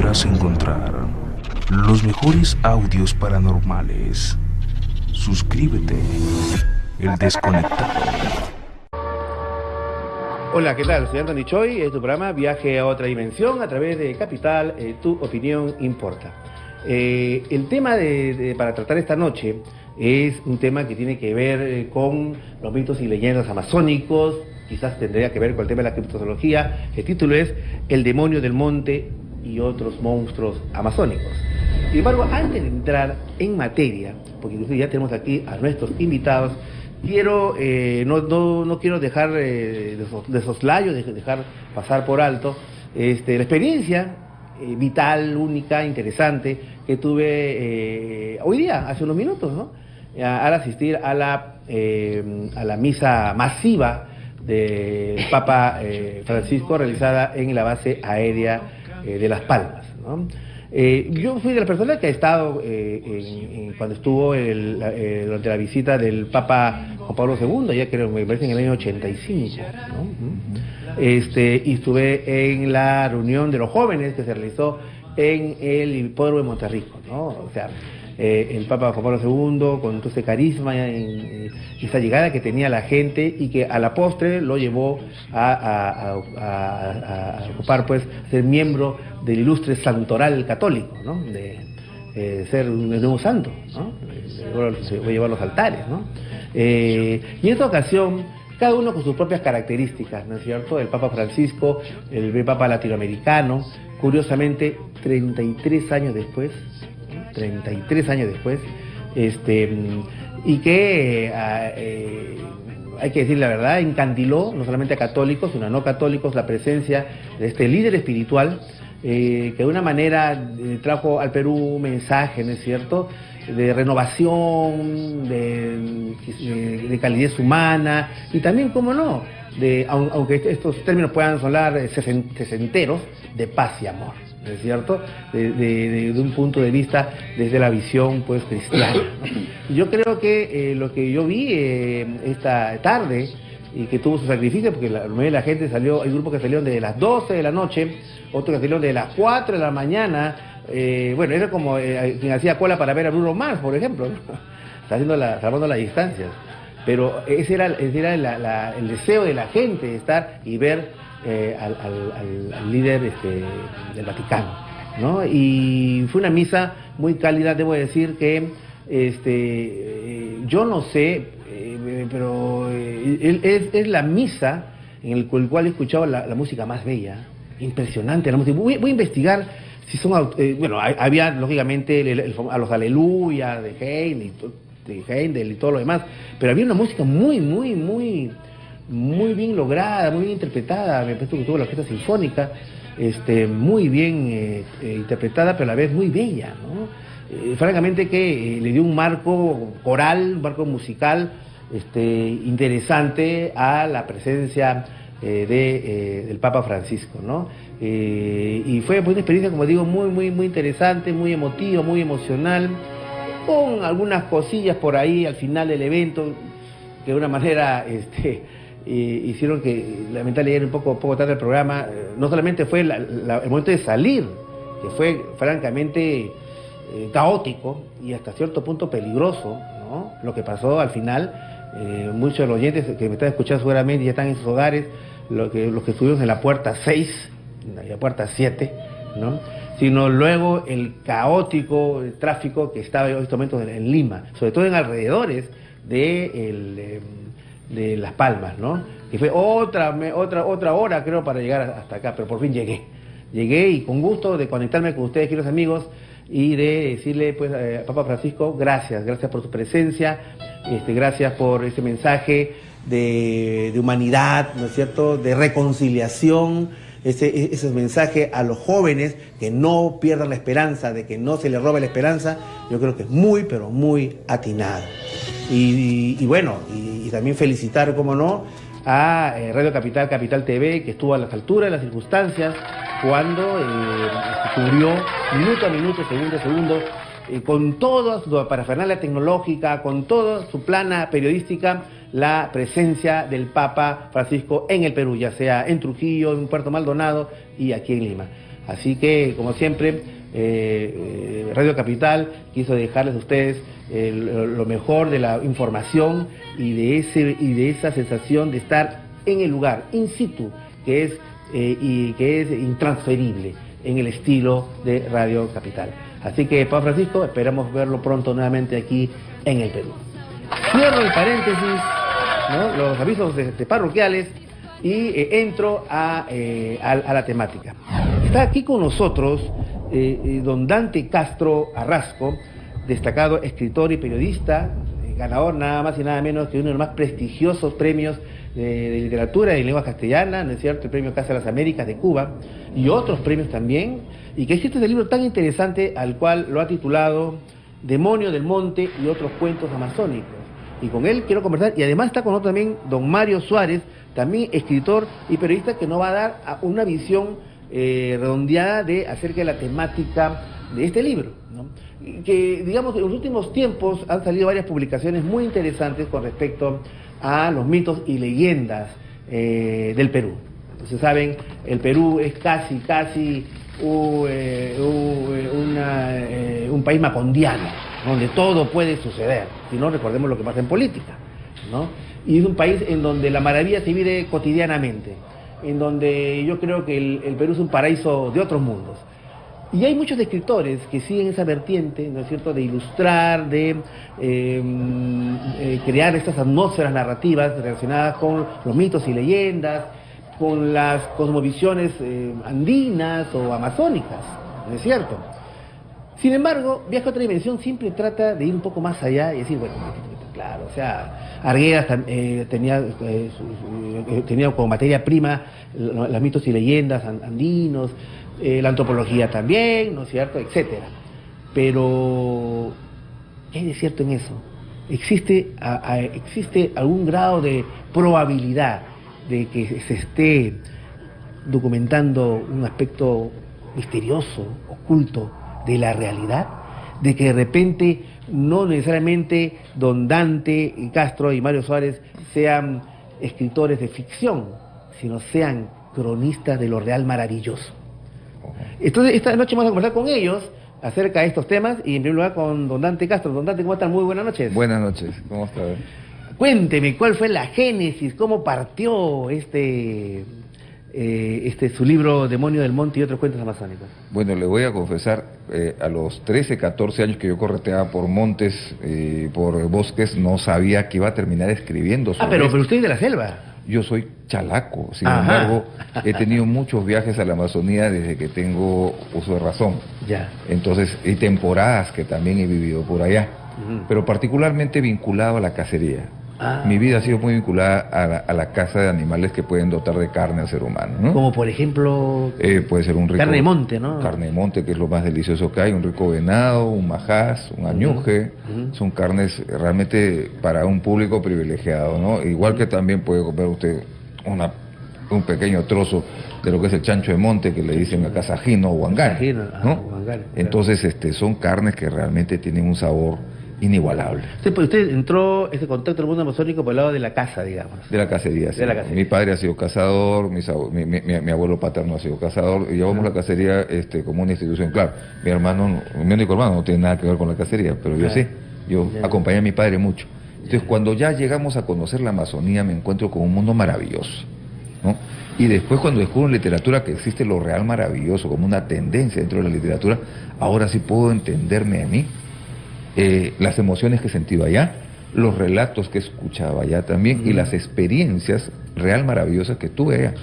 podrás encontrar los mejores audios paranormales. Suscríbete, El Desconectado. Hola, ¿qué tal? Soy Anthony Choi, es tu programa Viaje a otra dimensión a través de Capital, tu opinión importa. El tema para tratar esta noche es un tema que tiene que ver con los mitos y leyendas amazónicos, quizás tendría que ver con el tema de la criptozoología. El título es El demonio del monte y otros monstruos amazónicos. Sin embargo, antes de entrar en materia, porque inclusive ya tenemos aquí a nuestros invitados, no quiero dejar de soslayo, dejar pasar por alto la experiencia vital, única, interesante que tuve hoy día, hace unos minutos, ¿no? Al asistir a la misa masiva del Papa Francisco realizada en la base aérea de Las Palmas, ¿no? Yo fui de las personas que ha estado cuando estuvo durante la visita del Papa Juan Pablo II, ya creo, me parece en el año 85, ¿no? Y estuve en la reunión de los jóvenes que se realizó en el hipódromo de Monterrico, ¿no? O sea, el Papa Juan Pablo II con todo ese carisma y esa llegada que tenía la gente y que a la postre lo llevó a ocupar, pues, ser miembro del ilustre santoral católico, ¿no? De ser un nuevo santo, ¿no? Se va a llevar los altares, ¿no? Y en esta ocasión, cada uno con sus propias características, ¿no es cierto? El Papa Francisco, el Papa latinoamericano, curiosamente, 33 años después, y que hay que decir la verdad, encandiló no solamente a católicos, sino a no católicos la presencia de este líder espiritual que de una manera trajo al Perú un mensaje, ¿no es cierto?, de renovación, de calidez humana y también, cómo no, aunque estos términos puedan sonar sesenteros, de paz y amor, ¿no es cierto?, de un punto de vista desde la visión, pues, cristiana, ¿no? Yo creo que lo que yo vi esta tarde y que tuvo su sacrificio, porque la mayoría de la gente salió, hay grupos que salieron desde las 12 de la noche, otros que salieron desde las 4 de la mañana, bueno, era como quien hacía cola para ver a Bruno Mars, por ejemplo, ¿no? Salvando las distancias, pero ese era el deseo de la gente, estar y ver al líder del Vaticano, ¿no? Y fue una misa muy cálida, debo decir que yo no sé, pero es la misa en el cual he escuchado la música más bella, impresionante la música. Voy a investigar si son, bueno, había lógicamente a los Aleluya de Händel y todo lo demás, pero había una música muy bien lograda, muy bien interpretada. Me parece que tuvo la orquesta sinfónica, muy bien interpretada, pero a la vez muy bella, ¿no? Francamente que le dio un marco coral, un marco musical interesante a la presencia del Papa Francisco, ¿no? Y fue una experiencia, como digo, muy interesante, muy emotiva, muy emocional, con algunas cosillas por ahí al final del evento que de una manera hicieron que lamentablemente llegue un poco tarde el programa. No solamente fue el momento de salir, que fue francamente caótico y hasta cierto punto peligroso, ¿no? Lo que pasó al final. Muchos de los oyentes que me están escuchando seguramente ya están en sus hogares, los que estuvimos en la puerta 6, en la puerta 7, ¿no? Sino luego el caótico tráfico que estaba en estos momentos en Lima, sobre todo en alrededores de Las Palmas, ¿no? Que fue otra hora, creo, para llegar hasta acá, pero por fin llegué y con gusto de conectarme con ustedes, queridos amigos, y de decirle, pues, a Papa Francisco, gracias por su presencia, gracias por ese mensaje de humanidad, ¿no es cierto?, de reconciliación, ese mensaje a los jóvenes, que no pierdan la esperanza, de que no se les robe la esperanza. Yo creo que es muy, pero muy atinado. Y bueno, y también felicitar, cómo no, a Radio Capital, Capital TV, que estuvo a las alturas de las circunstancias, cuando cubrió minuto a minuto, segundo a segundo, con toda su parafernalia tecnológica, con toda su plana periodística, la presencia del Papa Francisco en el Perú, ya sea en Trujillo, en Puerto Maldonado y aquí en Lima. Así que, como siempre, Radio Capital quiso dejarles a ustedes lo mejor de la información y de esa sensación de estar en el lugar, in situ, que es intransferible en el estilo de Radio Capital. Así que, Papa Francisco, esperamos verlo pronto nuevamente aquí en el Perú. Cierro el paréntesis, ¿no?, los avisos parroquiales, y entro a la temática. Está aquí con nosotros don Dante Castro Arrasco, destacado escritor y periodista, ganador nada más y nada menos que uno de los más prestigiosos premios de literatura en lengua castellana, ¿no es cierto?, el premio Casa de las Américas de Cuba, y otros premios también, y que ha escrito este libro tan interesante al cual lo ha titulado Demonio del Monte y otros cuentos amazónicos. Y con él quiero conversar, y además está con nosotros también don Mario Suárez, también escritor y periodista, que nos va a dar una visión redondeada acerca de la temática de este libro, ¿no? Que, digamos, en los últimos tiempos han salido varias publicaciones muy interesantes con respecto a los mitos y leyendas del Perú. Entonces, saben, el Perú es casi un país macondiano, donde todo puede suceder, si no, recordemos lo que pasa en política, ¿no? Y es un país en donde la maravilla se vive cotidianamente, en donde yo creo que el Perú es un paraíso de otros mundos. Y hay muchos escritores que siguen esa vertiente, ¿no es cierto?, de ilustrar, de crear estas atmósferas narrativas relacionadas con los mitos y leyendas, con las cosmovisiones andinas o amazónicas, ¿no es cierto? Sin embargo, Viaje a otra dimensión siempre trata de ir un poco más allá y decir, bueno, claro, o sea, Arguedas tenía como materia prima los mitos y leyendas andinos, la antropología también, ¿no es cierto?, etcétera. Pero, ¿qué hay de cierto en eso? ¿Existe algún grado de probabilidad de que se esté documentando un aspecto misterioso, oculto de la realidad? De que de repente no necesariamente don Dante Castro y Mario Suárez sean escritores de ficción, sino sean cronistas de lo real maravilloso. Entonces, esta noche vamos a conversar con ellos acerca de estos temas, y en primer lugar con don Dante Castro. Don Dante, ¿cómo están? Muy buenas noches. Buenas noches, ¿cómo está? Cuénteme, ¿cuál fue la génesis? ¿Cómo partió su libro Demonio del Monte y otros cuentos amazónicos? Bueno, le voy a confesar, a los 13, 14 años que yo correteaba por montes, por bosques, no sabía que iba a terminar escribiendo sobre pero esto. usted es de la selva. Yo soy chalaco, sin Ajá. embargo, he tenido muchos viajes a la Amazonía desde que tengo uso de razón. Ya. Entonces, hay temporadas que también he vivido por allá, pero particularmente vinculado a la cacería. Mi vida ha sido muy vinculada a la caza de animales que pueden dotar de carne al ser humano, ¿no? Como por ejemplo... puede ser un rico... Carne de monte, ¿no? Carne de monte, que es lo más delicioso que hay, un rico venado, un majás, un añuje, son carnes realmente para un público privilegiado, ¿no? Igual que también puede comer usted un pequeño trozo de lo que es el chancho de monte, que le dicen acá sajino o huangar, ¿no? Huangar, Entonces, son carnes que realmente tienen un sabor inigualable. Usted entró ese contacto del mundo amazónico por el lado de la caza, digamos. De la cacería, sí. Mi padre ha sido cazador, mi abuelo paterno ha sido cazador, y llevamos la cacería como una institución. Claro, mi único hermano no tiene nada que ver con la cacería, pero yo sí, acompañé a mi padre mucho. Entonces, cuando ya llegamos a conocer la Amazonía, me encuentro con un mundo maravilloso, ¿no? Y después, cuando descubro en literatura que existe lo real maravilloso como una tendencia dentro de la literatura, ahora sí puedo entenderme a mí. Las emociones que he sentido allá, los relatos que he escuchado allá también, y las experiencias real maravillosas que tuve allá.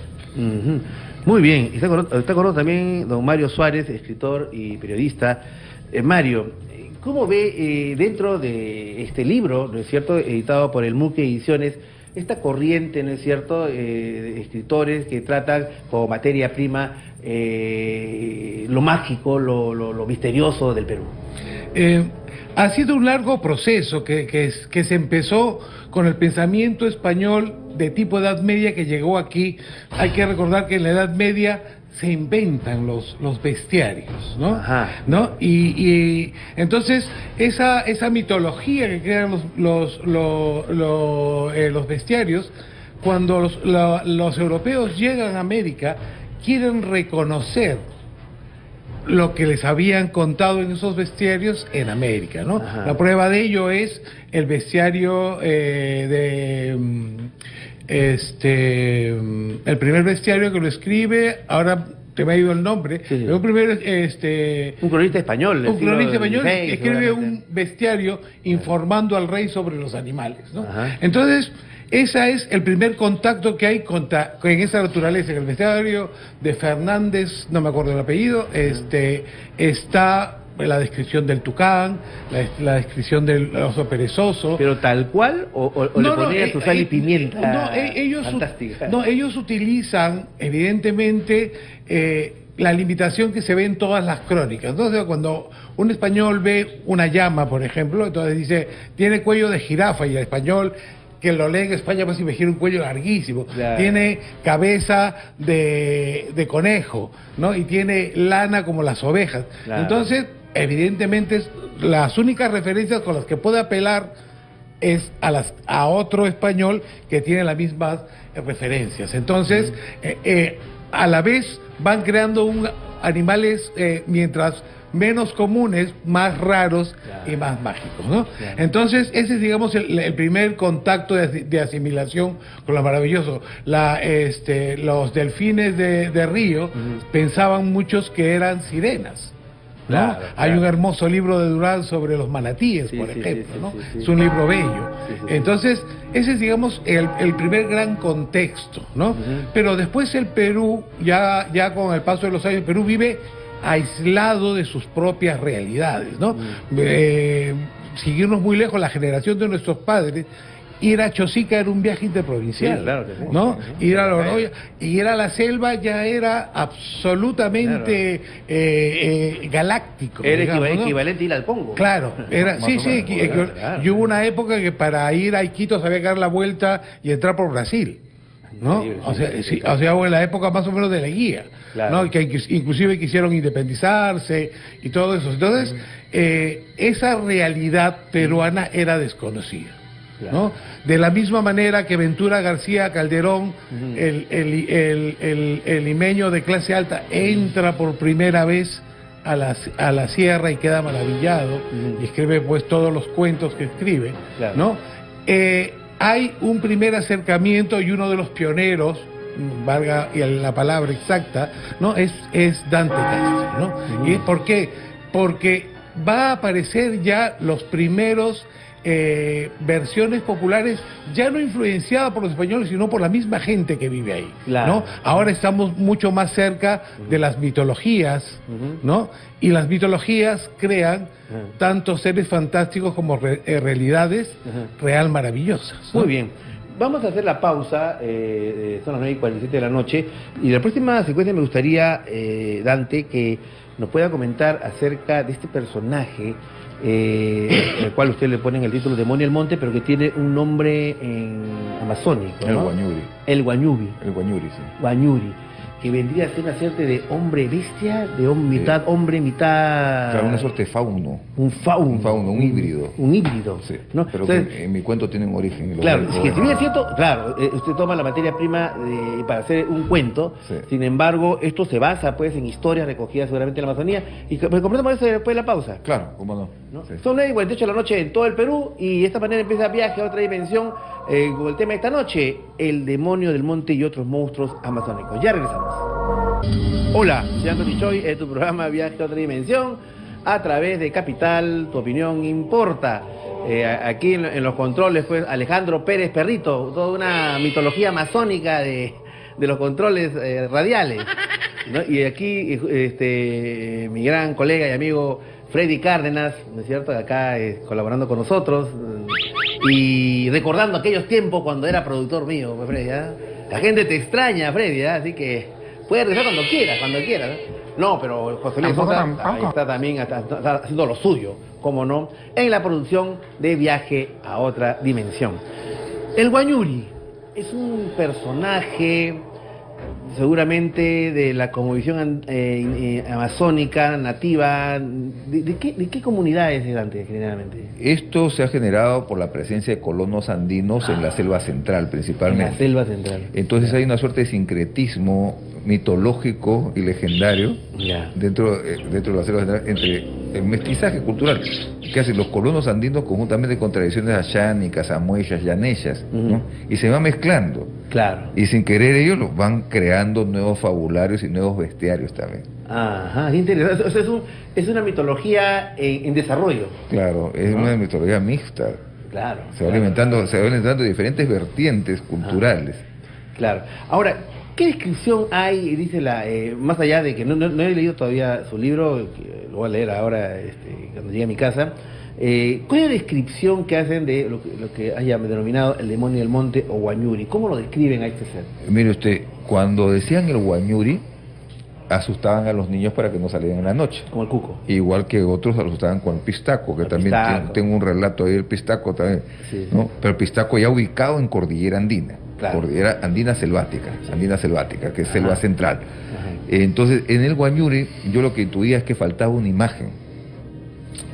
Muy bien, está con nosotros también don Mario Suárez, escritor y periodista. Mario, ¿cómo ve dentro de este libro, ¿no es cierto?, editado por el Muque Ediciones, esta corriente, ¿no es cierto?, de escritores que tratan como materia prima lo mágico, lo misterioso del Perú? Ha sido un largo proceso que se empezó con el pensamiento español de tipo Edad Media que llegó aquí. Hay que recordar que en la Edad Media se inventan los bestiarios, ¿no? Ajá. ¿No? Y entonces esa mitología que crean los bestiarios, cuando los europeos llegan a América, quieren reconocer lo que les habían contado en esos bestiarios en América, ¿no? Ajá. La prueba de ello es el bestiario el primer bestiario que lo escribe, ahora te me ha ido el nombre, Sí, sí. pero primero Un cronista español. un cronista español XVI, escribe un seguramente. bestiario informando al rey sobre los animales, ¿no? Ajá. Entonces, ese es el primer contacto que hay con esa naturaleza. En el bestiario de Fernández, no me acuerdo el apellido, está la descripción del tucán, la descripción del oso perezoso. Pero tal cual, o le ponía su sal y pimienta. Fantástica. Fantástica. Ellos utilizan, evidentemente, la limitación que se ve en todas las crónicas. Entonces, cuando un español ve una llama, por ejemplo, entonces dice, tiene cuello de jirafa, y el español que lo lee en España pues imagina un cuello larguísimo, Claro. tiene cabeza de conejo, ¿no? Y tiene lana como las ovejas. Claro. Entonces, evidentemente, las únicas referencias con las que puede apelar es a otro español que tiene las mismas referencias. Entonces, a la vez van creando animales mientras menos comunes, más raros, Claro. y más mágicos, ¿no? Claro. Entonces, ese es, digamos, el primer contacto de asimilación con lo maravilloso. Los delfines de Río pensaban muchos que eran sirenas, ¿no? Claro, Hay claro. un hermoso libro de Durán sobre los manatíes, Sí, por sí, ejemplo, sí, ¿no? sí, sí. Es un libro bello. Sí, sí, sí. Entonces, ese es, digamos, el primer gran contexto, ¿no? Pero después el Perú, ya con el paso de los años, el Perú vive aislado de sus propias realidades, ¿no? Seguirnos muy lejos, la generación de nuestros padres, ir a Chosica era un viaje interprovincial, Sí, claro que sí. ¿no? Sí, Ir a la claro. Oroya, y ir a la selva ya era absolutamente galáctico. Era digamos, ¿no? equivalente a ir al Congo. Claro, era, Más sí, o sí, menos, claro. y hubo una época que para ir a Iquitos había que dar la vuelta y entrar por Brasil, ¿no? Increíble, O sea, sí, sí, sí, o sea, en la época más o menos de la guía, Claro. ¿no? Que inclusive quisieron independizarse y todo eso. Entonces, esa realidad peruana era desconocida, Claro. ¿no? De la misma manera que Ventura García Calderón, el limeño de clase alta, entra por primera vez a la sierra y queda maravillado, y escribe pues todos los cuentos que escribe, Claro. ¿no? Hay un primer acercamiento, y uno de los pioneros, valga la palabra exacta, ¿no? Es Dante Castro, ¿no? ¿Y por qué? Porque va a aparecer ya los primeros versiones populares, ya no influenciadas por los españoles, sino por la misma gente que vive ahí, Claro. ¿no? Ahora estamos mucho más cerca de las mitologías, ¿no? Y las mitologías crean tanto seres fantásticos como realidades real maravillosas, ¿no? Muy bien. Vamos a hacer la pausa, son las 9:47 de la noche, y la próxima secuencia me gustaría, Dante, que nos pueda comentar acerca de este personaje, el cual usted le pone en el título Demonio del Monte, pero que tiene un nombre amazónico, El ¿no? Guañuri. El Guañubi. El Guañuri, sí. Guañuri, que vendría a ser una suerte de hombre bestia, de mitad hombre, mitad... Claro, una suerte de fauno. Un fauno. Un fauno, un híbrido. Un híbrido, Sí, ¿no? pero Entonces, que en mi cuento tiene un origen. y lo claro, voy a- es que si bien es cierto, claro, usted toma la materia prima para hacer un cuento, Sí. sin embargo, esto se basa pues en historias recogidas seguramente en la Amazonía, y conversamos eso después de la pausa. Claro, cómo no. ¿No? Sí. Son 9:48 de la noche en todo el Perú, y de esta manera empieza Viaje a otra dimensión, con el tema de esta noche, el demonio del monte y otros monstruos amazónicos. Ya regresamos. Hola, soy Anthony Choi, es tu programa Viaje a otra dimensión, a través de Capital, tu opinión importa. Aquí en los controles pues Alejandro Pérez Perrito, toda una mitología amazónica de los controles radiales, ¿no? Y aquí mi gran colega y amigo Freddy Cárdenas, ¿no es cierto?, acá colaborando con nosotros, y recordando aquellos tiempos cuando era productor mío, pues, Freddy, ¿ah? La gente te extraña, Freddy, ¿ah? Así que puedes regresar cuando quieras, ¿no? No, pero José Luis Sosa ahí está también está haciendo lo suyo, como no, en la producción de Viaje a otra dimensión. El Guañuri es un personaje seguramente de la cosmovisión amazónica, nativa. ¿De qué comunidades es Dante generalmente? Esto se ha generado por la presencia de colonos andinos en la selva central principalmente. En la selva central. Entonces hay una suerte de sincretismo mitológico y legendario dentro de la selva central, entre el mestizaje cultural que hacen los colonos andinos conjuntamente con tradiciones achánicas, amueyas, llanellas, ¿no? Y se va mezclando. Claro. Y sin querer ellos los van creando nuevos fabularios y nuevos bestiarios también. Ajá, qué interesante. O sea, es una mitología en desarrollo. Claro, es una mitología mixta. Claro. Se va alimentando de diferentes vertientes culturales. Claro. Ahora, ¿qué descripción hay, dice más allá de que no he leído todavía su libro, que lo voy a leer ahora cuando llegue a mi casa, ¿cuál es la descripción que hacen de lo que haya denominado el demonio del monte o Guañuri? ¿Cómo lo describen a este ser? Mire usted, cuando decían el Guañuri, asustaban a los niños para que no salieran en la noche. Como el cuco. Igual que otros asustaban con el pistaco, que el también pistaco. tengo un relato ahí del pistaco también, Sí. ¿no? Pero el pistaco ya ubicado en cordillera andina. Claro. Cordillera andina selvática, que es selva central. Ajá. Entonces, en el Guañuri, yo lo que intuía es que faltaba una imagen,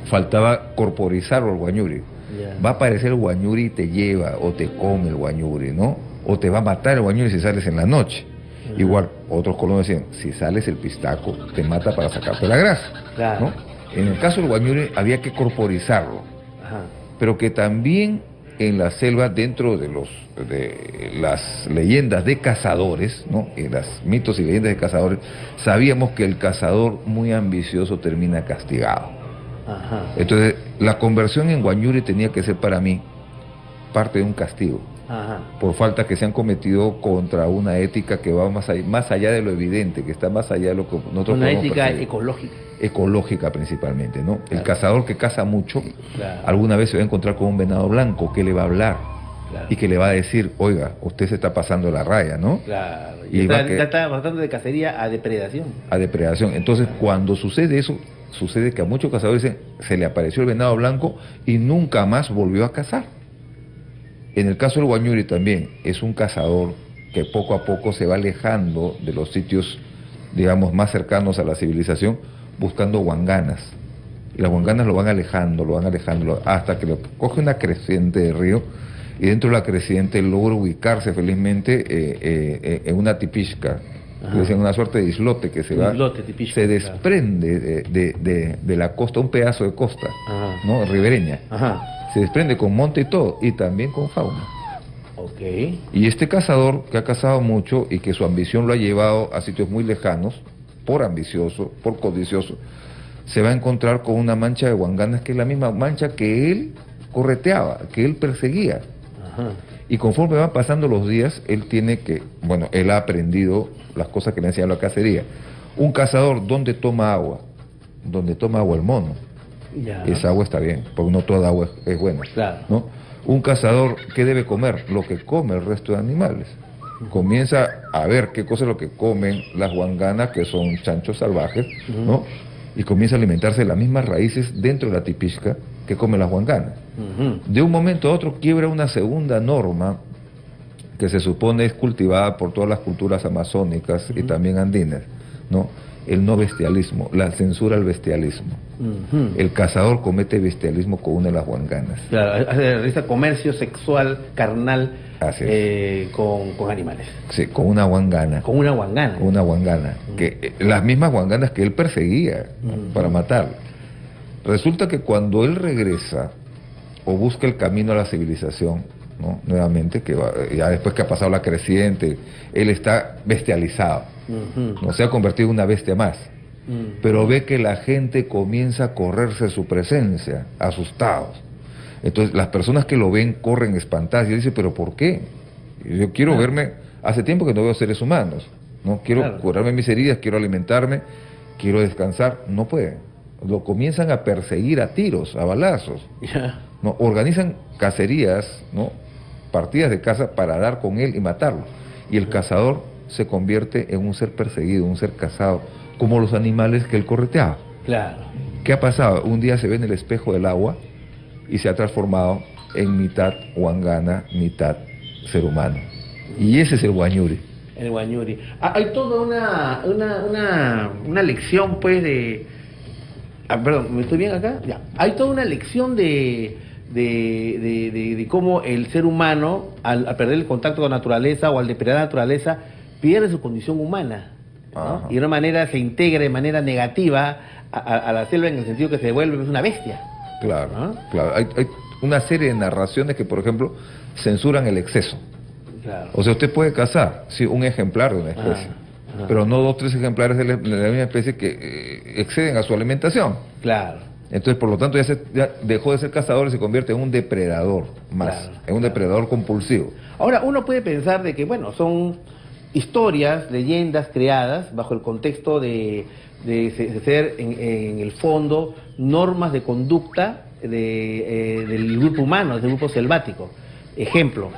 faltaba corporizarlo el Guañuri. Ya. Va a aparecer el Guañuri y te lleva, o te come el Guañuri, ¿no? O te va a matar el Guañuri si sales en la noche. Ajá. Igual, otros colonos decían, si sales el pistaco, te mata para sacarte la grasa, Claro. ¿no? En el caso del Guañuri había que corporizarlo, Ajá. pero que también en la selva, dentro de las leyendas de cazadores, ¿no? En las mitos y leyendas de cazadores, sabíamos que el cazador muy ambicioso termina castigado. Ajá. Entonces, la conversión en Guañuri tenía que ser para mí parte de un castigo, Ajá. por faltas que se han cometido contra una ética que va más allá de lo evidente, que está más allá de lo que nosotros Una podemos ética percibir. ecológica. Principalmente, ¿no? Claro. El cazador que caza mucho, Claro. alguna vez se va a encontrar con un venado blanco que le va a hablar, Claro. y que le va a decir, oiga, usted se está pasando la raya, ¿no? Claro. Y Ya va que- está pasando de cacería a depredación. A depredación. Entonces, cuando sucede eso, sucede que a muchos cazadores se le apareció el venado blanco y nunca más volvió a cazar. En el caso del Guañuri también, es un cazador que poco a poco se va alejando de los sitios, digamos, más cercanos a la civilización, buscando guanganas. Y las guanganas lo van alejando, hasta que lo coge una creciente de río, y dentro de la creciente logra ubicarse felizmente en una tipisca, Ajá. es una suerte de islote que se Un va, islote tipisca, se claro. desprende de la costa, un pedazo de costa, Ajá. ¿no? Ribereña. Ajá. Se desprende con monte y todo, y también con fauna. Ok. Y este cazador, que ha cazado mucho y que su ambición lo ha llevado a sitios muy lejanos, por ambicioso, por codicioso, se va a encontrar con una mancha de guanganas que es la misma mancha que él correteaba, que él perseguía. Ajá. Y conforme van pasando los días, él él ha aprendido las cosas que le enseñó la cacería. Un cazador, ¿dónde toma agua? Donde toma agua el mono. Ya. Esa agua está bien, porque no toda agua es buena. Claro. ¿No? Un cazador, ¿qué debe comer? Lo que come el resto de animales. Comienza a ver qué cosa es lo que comen las guanganas, que son chanchos salvajes, ¿no? Y comienza a alimentarse de las mismas raíces dentro de la tipisca que comen las guanganas. Ujú. De un momento a otro quiebra una segunda norma que se supone es cultivada por todas las culturas amazónicas y también andinas, ¿no? El no bestialismo, la censura al bestialismo. Ujú. El cazador comete bestialismo con una de las guanganas. Claro, realiza comercio sexual, carnal, Así es. con animales. Sí, con una guangana. Con una guangana. Con una guangana. Que, las mismas guanganas que él perseguía para matarlo. Resulta que cuando él regresa o busca el camino a la civilización, ¿no? Nuevamente, ya después que ha pasado la creciente, él está bestializado. Ujú. No se ha convertido en una bestia más. Mm. Pero ve que la gente comienza a correrse su presencia, asustados. Entonces las personas que lo ven corren espantadas y dicen, ¿pero por qué? Yo quiero verme, hace tiempo que no veo seres humanos, no quiero Claro. curarme mis heridas, quiero alimentarme, quiero descansar, no pueden. Lo comienzan a perseguir a tiros, a balazos, Ya. ¿no? Organizan cacerías, ¿no? Partidas de caza para dar con él y matarlo. Y el cazador se convierte en un ser perseguido, un ser cazado, como los animales que él correteaba. Claro. ¿Qué ha pasado? Un día se ve en el espejo del agua y se ha transformado en mitad guangana, mitad ser humano. Y ese es el Guañuri. El Guañuri. Hay toda una lección, pues, de... perdón, ¿me estoy bien acá? Ya. Hay toda una lección de cómo el ser humano, al perder el contacto con la naturaleza o al depredar la naturaleza, pierde su condición humana, ¿no? Y de una manera se integra de manera negativa a la selva, en el sentido que se vuelve una bestia. Claro, ¿no? claro. Hay una serie de narraciones que, por ejemplo, censuran el exceso. Claro. O sea, usted puede cazar, sí, un ejemplar de una especie, pero no 2 o 3 ejemplares de la misma especie que exceden a su alimentación. Claro. Entonces, por lo tanto, ya dejó de ser cazador y se convierte en un depredador más, Claro, en un depredador compulsivo. Ahora, uno puede pensar de que, bueno, son historias, leyendas creadas bajo el contexto de ser, en el fondo, normas de conducta del grupo humano, del grupo selvático. Ejemplo,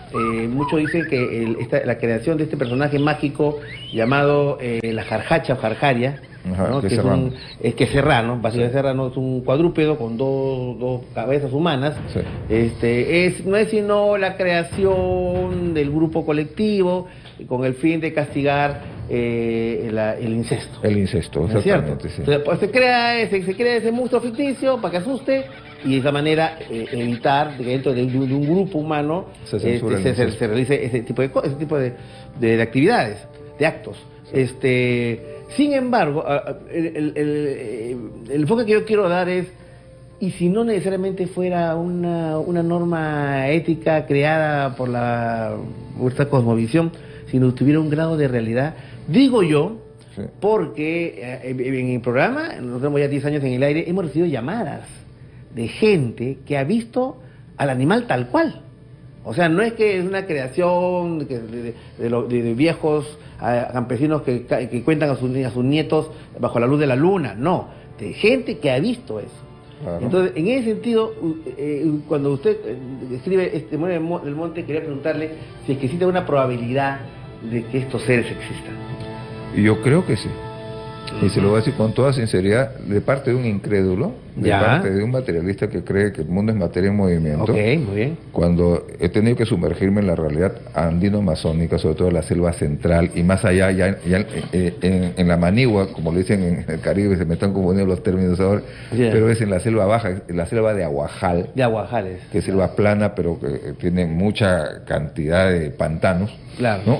muchos dicen que la creación de este personaje mágico llamado la jarjacha o jarjaria, ¿no? que es serrano, básicamente serrano, es un cuadrúpedo con dos cabezas humanas, sí. No es sino la creación del grupo colectivo con el fin de castigar el incesto. El incesto, ¿no es cierto? Sí. Entonces, pues, se crea ese monstruo ficticio para que asuste y de esa manera evitar que dentro de un grupo humano se realice ese tipo de actividades, de actos. Sí. Sin embargo, el enfoque que yo quiero dar es, y si no necesariamente fuera una norma ética creada por esta cosmovisión, sino tuviera un grado de realidad, digo yo, sí. Porque en el programa, nosotros tenemos ya 10 años en el aire, hemos recibido llamadas de gente que ha visto al animal tal cual. O sea, no es que es una creación de viejos campesinos que cuentan a sus nietos bajo la luz de la luna, no, de gente que ha visto eso. Claro. Entonces, en ese sentido, cuando usted escribe Memoria del Monte, quería preguntarle si es que existe una probabilidad de que estos seres existan. Yo creo que sí. Y se lo voy a decir con toda sinceridad, de parte de un incrédulo, de parte de un materialista que cree que el mundo es materia en movimiento. Okay, muy bien. Cuando he tenido que sumergirme en la realidad andino-amazónica, sobre todo en la selva central, y más allá, ya en la manigua, como le dicen en el Caribe, se me están confundiendo los términos ahora, pero es en la selva baja, en la selva de Aguajal. De Aguajales. Que es selva plana, pero que tiene mucha cantidad de pantanos. Claro. ¿No?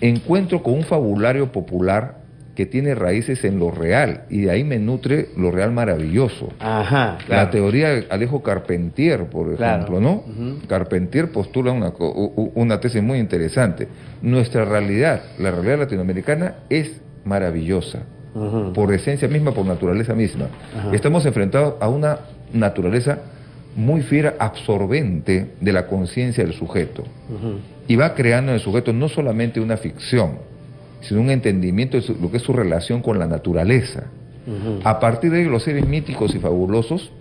Encuentro con un fabulario popular que tiene raíces en lo real, y de ahí me nutre lo real maravilloso. Ajá, claro. La teoría de Alejo Carpentier, por ejemplo, ¿no? Carpentier postula una tesis muy interesante. Nuestra realidad, la realidad latinoamericana, es maravillosa, por esencia misma, por naturaleza misma. Estamos enfrentados a una naturaleza muy fiera, absorbente de la conciencia del sujeto, y va creando en el sujeto no solamente una ficción, sino un entendimiento de lo que es su relación con la naturaleza. A partir de ahí, los seres míticos y fabulosos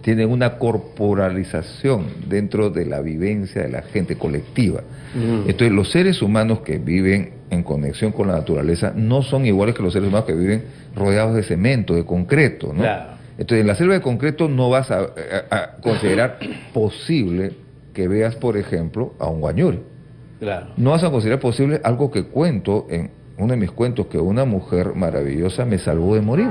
tienen una corporalización dentro de la vivencia de la gente colectiva. Entonces, los seres humanos que viven en conexión con la naturaleza no son iguales que los seres humanos que viven rodeados de cemento, de concreto, ¿no? Claro. Entonces, en la selva de concreto no vas a considerar posible que veas, por ejemplo, a un guañuri. Claro. No vas a considerar posible algo que cuento en uno de mis cuentos, que una mujer maravillosa me salvó de morir.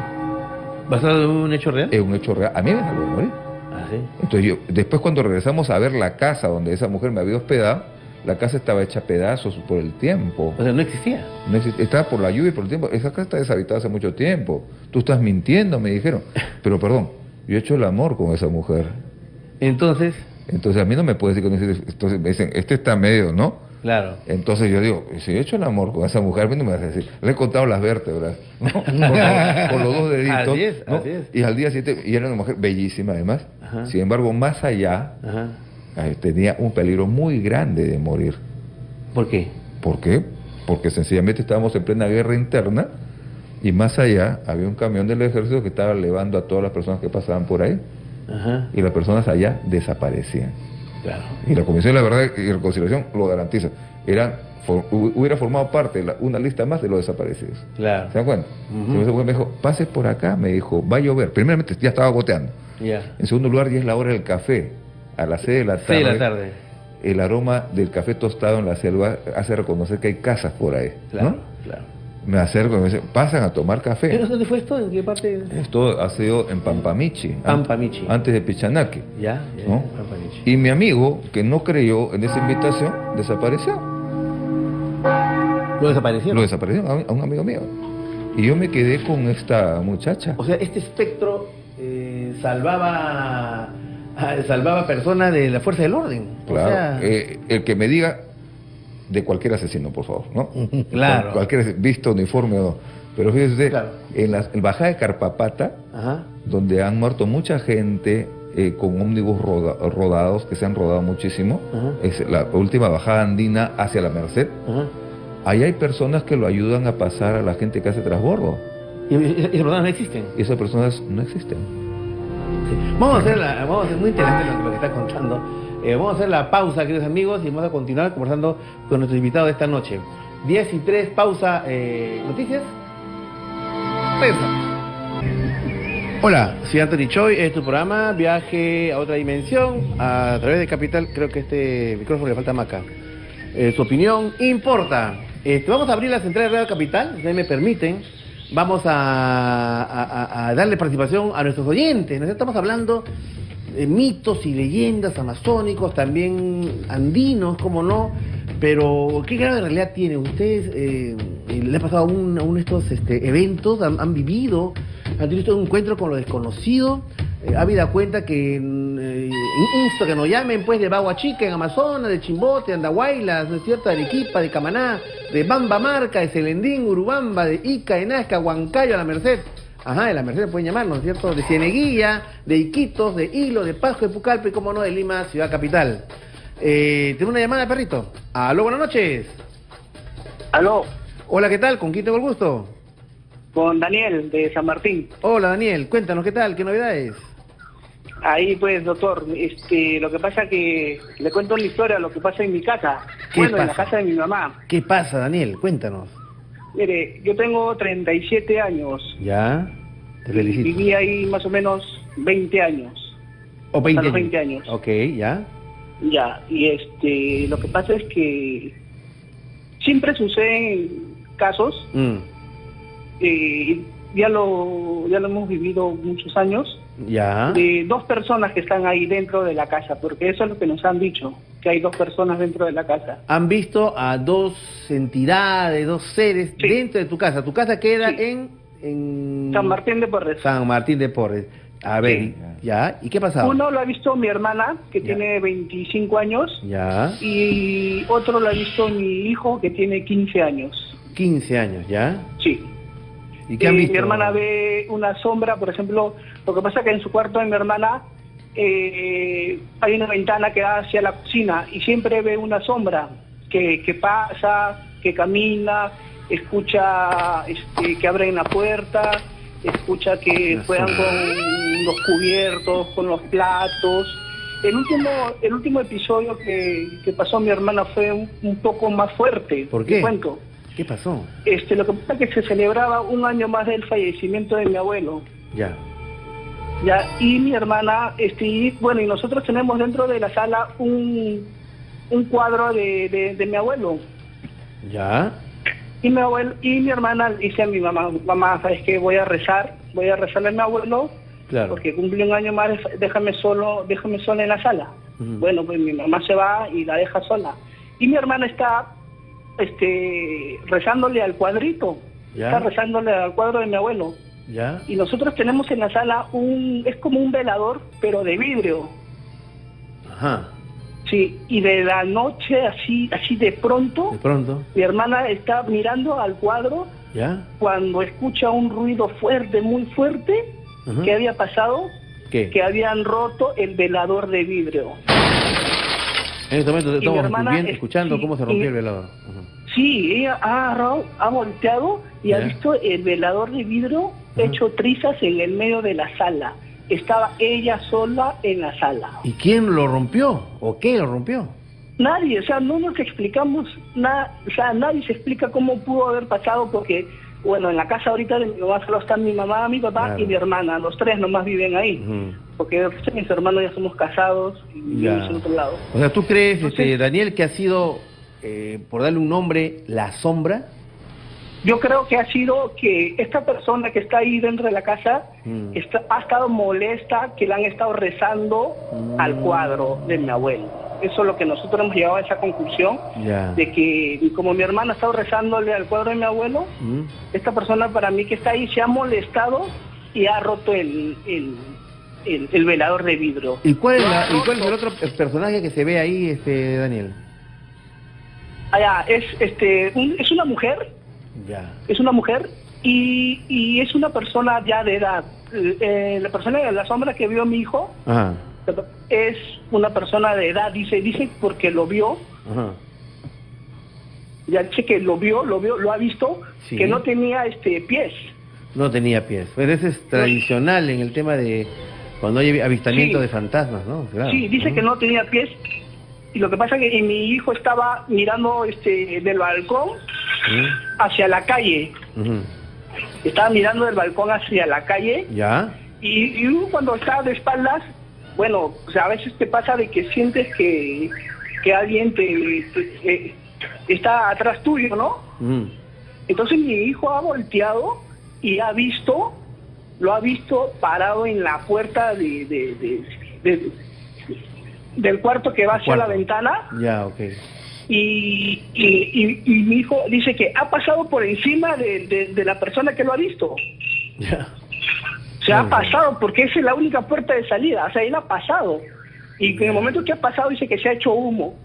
¿Basado en un hecho real? Es un hecho real. A mí me salvó de morir. ¿Ah, sí? Entonces después cuando regresamos a ver la casa donde esa mujer me había hospedado, la casa estaba hecha a pedazos por el tiempo. O sea, no existía. No existía, estaba por la lluvia y por el tiempo. Esa casa está deshabitada hace mucho tiempo. Tú estás mintiendo, me dijeron. Pero perdón, yo he hecho el amor con esa mujer. Entonces a mí no me puede decir que no existe. Entonces me dicen, está medio, ¿no? Claro. Entonces yo digo, si he hecho el amor con esa mujer, a mí no me vas a decir, le he contado las vértebras, ¿no? con los 2 deditos. Así es, ¿no? así es. Y al día siguiente, y era una mujer bellísima además. Sin embargo, más allá, tenía un peligro muy grande de morir. ¿Por qué? ¿Por qué? Porque sencillamente estábamos en plena guerra interna, y más allá había un camión del ejército que estaba levando a todas las personas que pasaban por ahí, y las personas allá desaparecían. Claro. Y la Comisión de la Verdad y Reconciliación lo garantiza. Hubiera formado parte de una lista más de los desaparecidos. Claro. ¿Se dan cuenta? Entonces me dijo, pase por acá, me dijo, va a llover. Primeramente ya estaba goteando. En segundo lugar, ya es la hora del café. A las 6 de la tarde. 6 de la tarde. el aroma del café tostado en la selva hace reconocer que hay casas por ahí, Claro, ¿no? claro. Me acerco y me dicen, pasan a tomar café. ¿Pero dónde fue esto? ¿En qué parte? Esto ha sido en Pampamichi, Pampamichi. antes de Pichanaque, Ya, ¿no? Pampamichi. Y mi amigo, que no creyó en esa invitación, desapareció. ¿Lo desapareció? Lo desapareció a un amigo mío. Y yo me quedé con esta muchacha. O sea, este espectro salvaba personas de la fuerza del orden. Claro, O sea, el que me diga de cualquier asesino, por favor, ¿no? Claro. Cualquier visto, uniforme o no. Pero fíjese, Claro. en la bajada de Carpapata, ajá. donde han muerto mucha gente con ómnibus rodados, que se han rodado muchísimo, Ajá. es la última bajada andina hacia la Merced, Ajá. ahí hay personas que lo ayudan a pasar a la gente que hace transbordo. Y esas personas no existen. Y esas personas no existen. Sí. Vamos a hacer muy interesante lo que está contando. Vamos a hacer la pausa, queridos amigos, y vamos a continuar conversando con nuestro invitado de esta noche. 10:03, pausa, noticias. Regresamos. Hola, soy Anthony Choi, este es tu programa, Viaje a otra dimensión, a través de Capital. Creo que este micrófono le falta maca. Su opinión importa. Vamos a abrir la central de Radio Capital, si ustedes me permiten. Vamos a darle participación a nuestros oyentes. Nosotros estamos hablando de mitos y leyendas amazónicos, también andinos, cómo no. Pero, ¿qué grado de realidad tiene? ¿Ustedes le ha pasado a uno de estos eventos? ¿Han vivido? ¿Han tenido un encuentro con lo desconocido? Habida cuenta que insto que nos llamen pues de Bagua Chica en Amazonas, de Chimbote, de Andahuaylas, ¿no es cierto?, de Arequipa, de Camaná, de Bambamarca, de Celendín, Urubamba, de Ica, de Nazca, Huancayo, a la Merced. Ajá, de la Merced pueden llamar, ¿no es cierto?, de Cieneguilla, de Iquitos, de Hilo, de Pasco, de Pucallpa y, como no, de Lima, ciudad capital. Tengo una llamada, perrito. Aló, buenas noches. Aló, Hola, ¿qué tal? ¿Con quién tengo el gusto? con Daniel de San Martín. Hola, Daniel, cuéntanos, ¿qué tal? ¿Qué novedades? Ahí pues, doctor, lo que pasa que le cuento una historia, lo que pasa en mi casa. ¿Qué Bueno, en la pasa? casa de mi mamá. ¿Qué pasa, Daniel? Cuéntanos. Mire, yo tengo 37 años. Ya, te felicito. Viví ahí más o menos 20 años. O 20 a los años. 20 años. Ok, ya. Ya, y lo que pasa es que siempre suceden casos, ya lo hemos vivido muchos años, Ya. de dos personas que están ahí dentro de la casa, porque eso es lo que nos han dicho, que hay dos personas dentro de la casa. Han visto a dos entidades, dos seres Sí. dentro de tu casa. Tu casa queda Sí. en San Martín de Porres. San Martín de Porres. A ver, Sí. ya. ¿Y qué pasaba? Uno lo ha visto mi hermana, que Ya. tiene 25 años, Ya. y otro lo ha visto mi hijo, que tiene 15 años. 15 años, ¿ya? Sí. ¿Y qué han visto? Mi hermana ve una sombra, por ejemplo, lo que pasa es que en su cuarto de mi hermana hay una ventana que da hacia la cocina y siempre ve una sombra que pasa, que camina, escucha que abren la puerta, escucha que Una juegan sombra. con los cubiertos, con los platos. El último episodio que pasó mi hermana fue un poco más fuerte. ¿Por qué? Te cuento. ¿Qué pasó? Lo que pasa es que se celebraba un año más del fallecimiento de mi abuelo. Ya. Ya, y mi hermana, y nosotros tenemos dentro de la sala un cuadro de mi abuelo. Ya. Y mi hermana dice a mi mamá, ¿sabes qué? Voy a rezarle a mi abuelo, Claro. porque cumple un año más, déjame sola en la sala. Ujú. Bueno, pues mi mamá se va y la deja sola. Y mi hermana está rezándole al cuadrito, Ya. está rezándole al cuadro de mi abuelo. Ya. Y nosotros tenemos en la sala es como un velador, pero de vidrio. Ajá. Sí, y de la noche, así de pronto, De pronto. mi hermana está mirando al cuadro Ya. cuando escucha un ruido fuerte, muy fuerte, Ajá. que había pasado, ¿Qué? que habían roto el velador de vidrio. En este momento mi estamos hermana escuchando sí, cómo se rompió y- el velador. Ajá. Sí, ella ha volteado y ha Ya. visto el velador de vidrio hecho trizas en el medio de la sala. Estaba ella sola en la sala. ¿Y quién lo rompió? ¿O qué lo rompió? Nadie, o sea, no nos explicamos nada, o sea, nadie se explica cómo pudo haber pasado porque bueno, en la casa ahorita de mi mamá solo están mi mamá, mi papá Claro. y mi hermana. Los tres nomás viven ahí. Ujú. Porque mis hermanos ya somos casados y vivimos en otro lado. O sea, ¿tú crees, Entonces- Daniel, que ha sido, por darle un nombre, la sombra? Yo creo que ha sido que esta persona que está ahí dentro de la casa ha estado molesta, que le han estado rezando al cuadro de mi abuelo. Eso es lo que nosotros hemos llegado a esa conclusión, Ya. de que como mi hermana ha estado rezándole al cuadro de mi abuelo, Ujú. esta persona para mí que está ahí se ha molestado y ha roto el velador de vidrio. ¿Y cuál es el otro personaje que se ve ahí, Daniel? Es una mujer, Ya. y es una persona ya de edad. La persona de la sombra que vio mi hijo Ajá. es una persona de edad, dice porque lo vio, Ajá. ya dice que lo ha visto, Sí. que no tenía pies. No tenía pies. Pues ese es tradicional en el tema de cuando hay avistamiento Sí. de fantasmas, ¿no? Claro. Sí, dice Ujú. que no tenía pies, y lo que pasa es que mi hijo estaba mirando del balcón hacia la calle, Ujú. estaba mirando del balcón hacia la calle, ¿Ya? y uno cuando está de espaldas, bueno, o sea, a veces te pasa de que sientes que alguien está atrás tuyo, ¿no? Ujú. Entonces mi hijo ha volteado y lo ha visto parado en la puerta del cuarto que va hacia la Cuarto. ventana, Ya, ok. y mi hijo dice que ha pasado por encima de la persona que lo ha visto. Ya. Se ha Muy bien. pasado porque esa es la única puerta de salida, o sea, él ha pasado. Y en el momento que ha pasado dice que se ha hecho humo.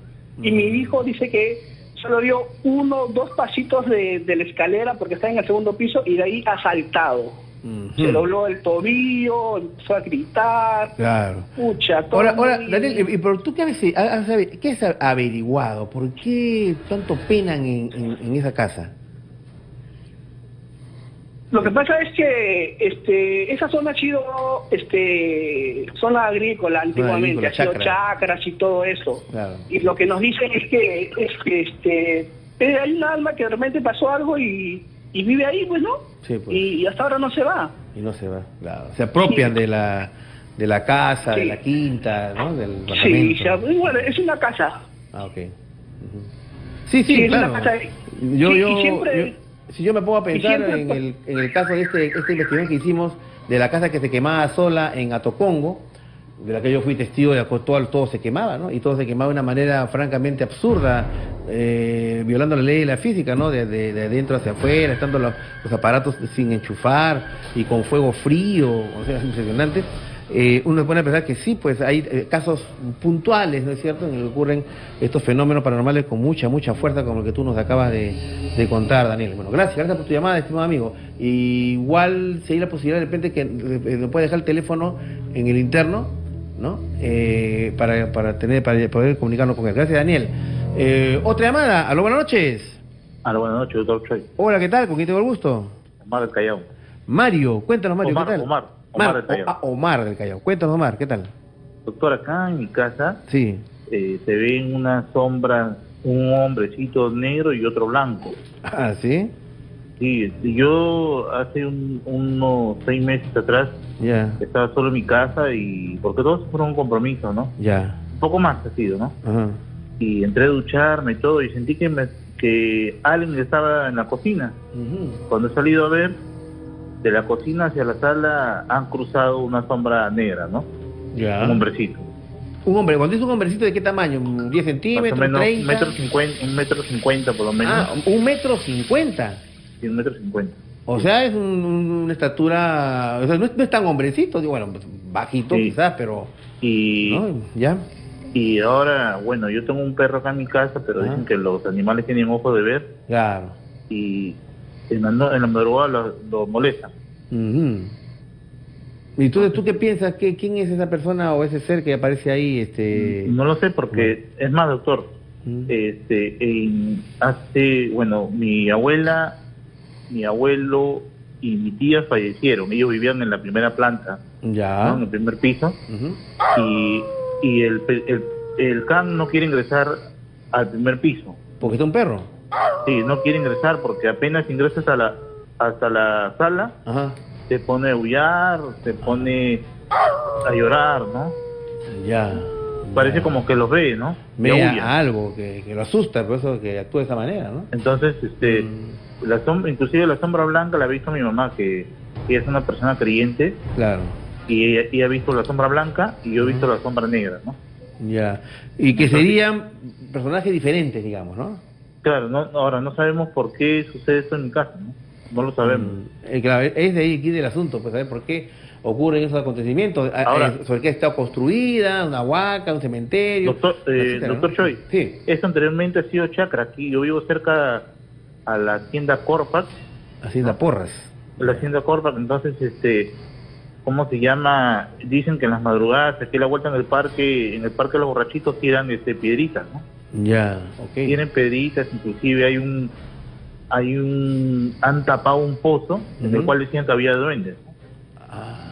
Y mi hijo dice que solo dio 2 pasitos de la escalera porque está en el segundo piso y de ahí ha saltado. Ujú. Se dobló el tobillo, empezó a gritar. Claro. Pucha, todo Ahora, muy- Daniel, ¿y por tú qué has averiguado? ¿Por qué tanto penan en esa casa? Lo que pasa es que esa zona ha sido zona agrícola antiguamente, agrícola, ha sido chacra. chacras y todo eso. Claro. Y lo que nos dicen es que hay un alma que de repente pasó algo y vive ahí, pues, ¿no? Sí, pues. Y hasta ahora no se va. Y no se va, claro. Se apropian Sí. de la casa, de Sí. la quinta, ¿no? Del Sí, apartamento. o sea, bueno, es una casa. Ah, ok. Ujú. Sí, Sí, es claro. una casa. Si yo me pongo a pensar siempre- en el caso de esta investigación que hicimos de la casa que se quemaba sola en Atocongo, de la que yo fui testigo, de la cual todo se quemaba, ¿no? Y todo se quemaba de una manera francamente absurda, violando la ley de la física, ¿no? De dentro hacia afuera, estando los aparatos sin enchufar y con fuego frío, o sea, es impresionante. Uno se pone a pensar que sí, pues hay casos puntuales, ¿no es cierto?, en el que ocurren estos fenómenos paranormales con mucha fuerza, como el que tú nos acabas de contar, Daniel. Bueno, gracias por tu llamada, estimado amigo. Igual, si hay la posibilidad de repente que nos puede dejar el teléfono en el interno, ¿no? Para poder comunicarnos con él. Gracias, Daniel. Otra llamada. Aló, buenas noches. Aló, buenas noches, doctor Choy. Hola, ¿qué tal? ¿Con quién tengo el gusto? Omar del Callao. Mario, cuéntanos, Mario, Omar, ¿qué tal? Omar del Callao. Omar del Callao. Cuéntanos, Omar, ¿qué tal? Doctor, acá en mi casa Sí. se ven una sombra, un hombrecito negro y otro blanco. Ah, ¿sí? Sí, yo hace unos 6 meses atrás Ya, estaba solo en mi casa y porque todos fueron un compromiso, ¿no? ya. Un poco más ha sido, ¿no? Ajá. Y entré a ducharme y todo y sentí que alguien estaba en la cocina. Ujú. Cuando he salido a ver, de la cocina hacia la sala han cruzado una sombra negra, ¿no? Ya. Un hombrecito. Un hombre, cuando dice un hombrecito, ¿de qué tamaño? ¿10 Más o centímetros, menos 30? 1,50 m por lo menos. Ah, 1,50 m. Sí, 1,50 m. O sea, es una estatura... O sea, no es tan hombrecito, digo, bueno, bajito Sí. quizás, pero... Y, ¿no? ¿Ya? y ahora, bueno, yo tengo un perro acá en mi casa, pero Ajá. dicen que los animales tienen ojo de ver Claro. y en la madrugada lo molestan. Ujú. ¿Y tú qué piensas? ¿Quién es esa persona o ese ser que aparece ahí? No lo sé porque, es más, doctor, Ujú. bueno, mi abuela, mi abuelo y mi tía fallecieron. Ellos vivían en la primera planta, Ya. ¿no? En el primer piso. Ujú. Y el can no quiere ingresar al primer piso. Porque está un perro. Sí, no quiere ingresar porque apenas ingresas hasta la sala, Ajá. se pone a aullar, se pone a llorar, ¿no? Ya. Parece como que los ve, ¿no? Y Vea aúlla. algo que lo asusta, por eso que actúa de esa manera, ¿no? Entonces, la sombra, inclusive la sombra blanca la ha visto mi mamá, que ella es una persona creyente, Claro. y ella ha visto la sombra blanca y yo he visto la sombra negra, ¿no? Ya. Y que serían personajes diferentes, digamos, ¿no? Claro, ahora no sabemos por qué sucede esto en mi casa, ¿no? No lo sabemos. Claro, es de ahí aquí del asunto, pues saber por qué ocurren esos acontecimientos. Ahora- ¿Sobre qué ha estado construida? ¿Una huaca? ¿Un cementerio? Doctor, etcétera, doctor ¿no? Choi, Sí. esto anteriormente ha sido chacra. Aquí yo vivo cerca a la tienda Corpac, Hacienda Porras. la hacienda Corpac, entonces, ¿cómo se llama? Dicen que en las madrugadas, aquí a la vuelta en el parque de los borrachitos tiran piedritas, ¿no? Ya, ok. Tienen piedritas, inclusive han tapado un pozo en el Ujú. cual decían que había duendes, ¿no? Ah.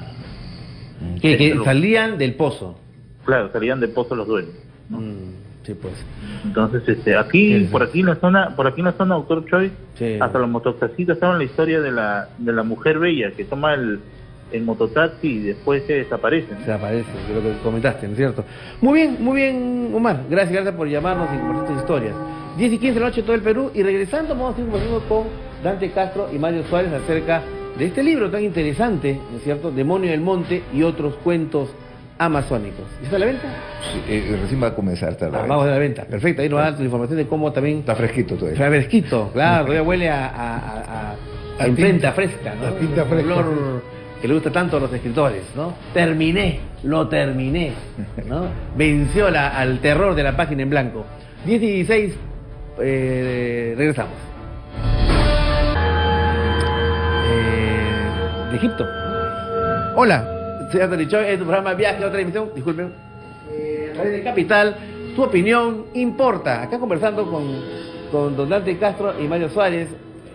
Que salían del pozo. Claro, salían del pozo los duendes, ¿no? Sí, pues. Entonces, Sí. por aquí en la zona, doctor Choi, Sí. hasta los mototaxistas estaban la historia de la mujer bella que toma el mototaxi y después se desaparece, ¿no? Se aparece, de lo que comentaste, ¿no es cierto? Muy bien, Omar. Gracias por llamarnos y compartir tus historias. 10:15 de la noche, todo el Perú. Y regresando, vamos a seguir conversando con Dante Castro y Mario Suárez acerca de este libro tan interesante, ¿no es cierto? Demonio del Monte y otros cuentos amazónicos. ¿Y está a la venta? Sí, recién va a comenzar, está a la Vamos a venta. la venta. Perfecto. Ahí nos va a dar tu información de cómo también... Está fresquito todavía. Está fresquito, claro. Todavía huele a A imprenta tinta. fresca, ¿no? A tinta fresca. Un olor que le gusta tanto a los escritores, ¿no? Lo terminé, ¿no? Venció al terror de la página en blanco. 10:16, regresamos. De Egipto. Hola, soy Anthony Choi, es tu programa Viaje a otra emisión, disculpen. Radio de Capital, tu opinión importa. Acá conversando con don Dante Castro y Mario Suárez,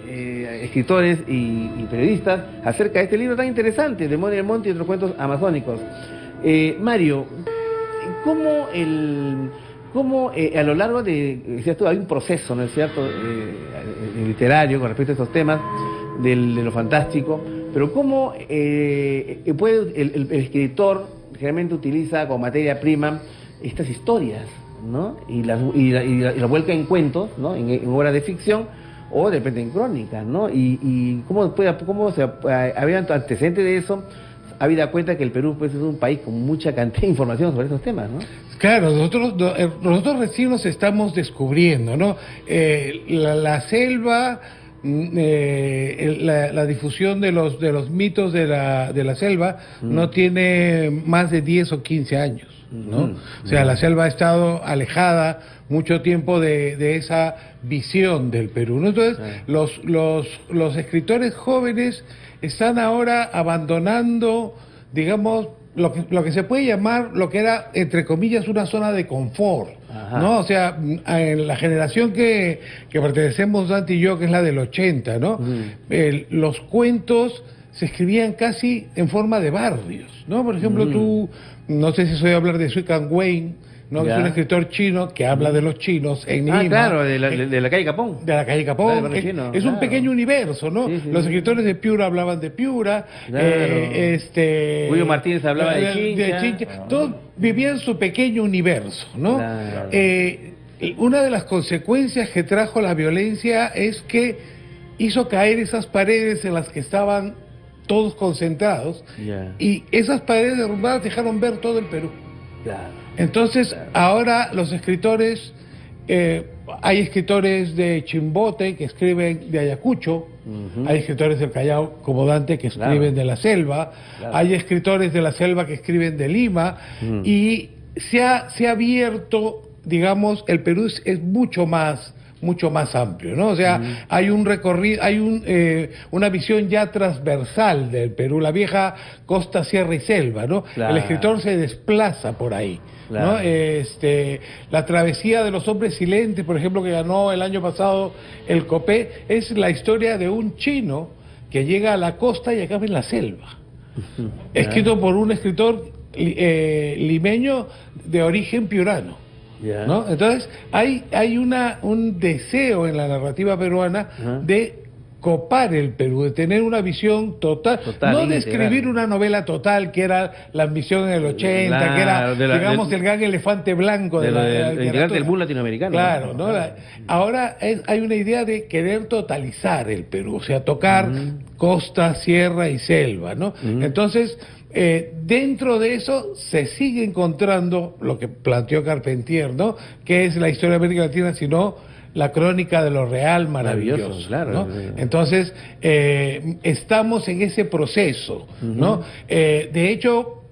escritores y periodistas, acerca de este libro tan interesante, Demonio del Monte y otros cuentos amazónicos. Mario, ¿cómo a lo largo decías tú, hay un proceso, ¿no es cierto?, literario con respecto a estos temas de lo fantástico, pero cómo puede el escritor generalmente utiliza como materia prima estas historias, ¿no? Y las vuelca en cuentos, ¿no? En obras de ficción, o de repente en crónicas, ¿no? Y cómo se había antecedentes de eso, habida cuenta que el Perú pues es un país con mucha cantidad de información sobre estos temas, ¿no? Claro, nosotros recién nos estamos descubriendo, ¿no? La selva, la difusión de los mitos de la selva no tiene más de 10 o 15 años, ¿no? O sea, la selva ha estado alejada mucho tiempo de esa visión del Perú, ¿no? Entonces, los escritores jóvenes están ahora abandonando, digamos, lo que se puede llamar, lo que era, entre comillas, una zona de confort, ¿no? O sea, en la generación que pertenecemos Dante y yo, que es la del 80, ¿no? Los cuentos se escribían casi en forma de barrios, ¿no? Por ejemplo, tú, no sé si soy hablar de Sui Can Wei, ¿no? Que es un escritor chino que habla de los chinos en Lima. Claro, de la calle Capón. De la calle Capón. Claro, chino, es un pequeño universo, ¿no? Sí, sí, los sí. escritores de Piura hablaban de Piura. Claro. Julio Martínez hablaba de Chincha. Todos vivían su pequeño universo, ¿no? Claro. Una de las consecuencias que trajo la violencia es que hizo caer esas paredes en las que estaban todos concentrados, y esas paredes derrumbadas dejaron ver todo el Perú. Claro. Entonces, ahora los escritores, hay escritores de Chimbote que escriben de Ayacucho, hay escritores del Callao como Dante que escriben de la selva, hay escritores de la selva que escriben de Lima, y se ha abierto, digamos, el Perú es mucho más amplio, ¿no? O sea, hay un recorrido, hay una visión ya transversal del Perú, la vieja costa, sierra y selva, ¿no? Claro. El escritor se desplaza por ahí, Claro. ¿no? La travesía de los hombres silentes, por ejemplo, que ganó el año pasado el Copé, es la historia de un chino que llega a la costa y acaba en la selva, escrito por un escritor limeño de origen piurano. ¿No? Entonces hay un deseo en la narrativa peruana de copar el Perú, de tener una visión total, no de escribir una novela total, que era la ambición en el 80, claro, que era, digamos, el gran elefante blanco de la literatura del boom latinoamericano. Claro, ¿no? Ahora hay una idea de querer totalizar el Perú, o sea, tocar costa, sierra y selva, ¿no? Entonces, dentro de eso se sigue encontrando lo que planteó Carpentier, ¿no? Que es la historia de América Latina, sino la crónica de lo real maravilloso, claro, ¿no? Entonces, estamos en ese proceso, ¿no? De hecho,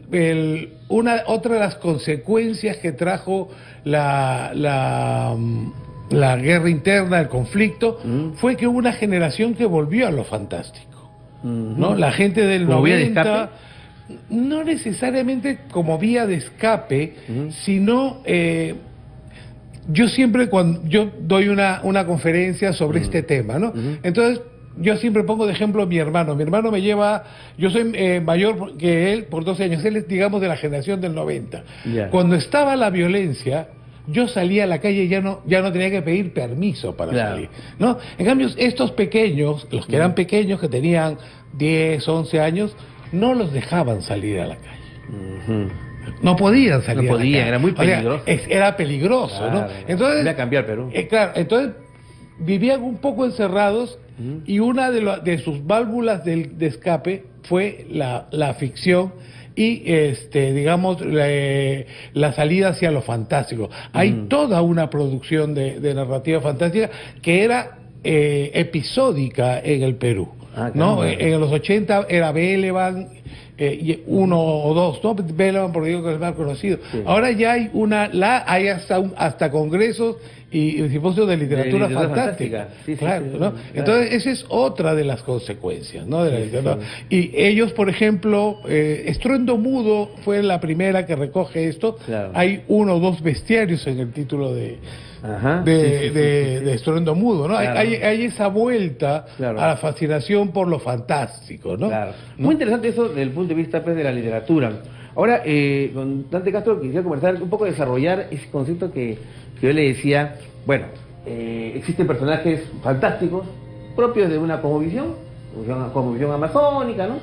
otra de las consecuencias que trajo la guerra interna, el conflicto, fue que hubo una generación que volvió a lo fantástico, ¿no? La gente del 90, no necesariamente como vía de escape, sino... yo siempre, cuando yo doy una conferencia sobre este tema, ¿no? Entonces, yo siempre pongo de ejemplo a mi hermano. Mi hermano me lleva, yo soy mayor que él por 12 años, él es, digamos, de la generación del 90. Cuando estaba la violencia, yo salía a la calle y ya no tenía que pedir permiso para salir, ¿no? En cambio, estos pequeños, los que eran pequeños, que tenían 10, 11 años, no los dejaban salir a la calle. No podían salir. No podían, era muy peligroso. O sea, era peligroso, claro, ¿no? Entonces, voy a cambiar Perú. Claro, entonces vivían un poco encerrados y una de sus válvulas de escape fue la ficción y, digamos, la salida hacia lo fantástico. Hay toda una producción de narrativa fantástica que era episódica en el Perú, ¿no? En los 80 era Belevan, y uno o dos, ¿no? Belevan, porque digo que es el más conocido. Ahora ya hay hay hasta congresos y simposios de literatura fantástica. Claro, ¿no? Entonces, esa es otra de las consecuencias, ¿no? De la literatura. Y ellos, por ejemplo, Estruendo Mudo fue la primera que recoge esto. Hay 1 o 2 bestiarios en el título de Estruendo Mudo, ¿no? Hay esa vuelta a la fascinación por lo fantástico, ¿no? Muy interesante eso desde el punto de vista, pues, de la literatura. Ahora, con Dante Castro quisiera conversar un poco, desarrollar ese concepto que yo le decía. Bueno, existen personajes fantásticos propios de una cosmovisión amazónica, ¿no?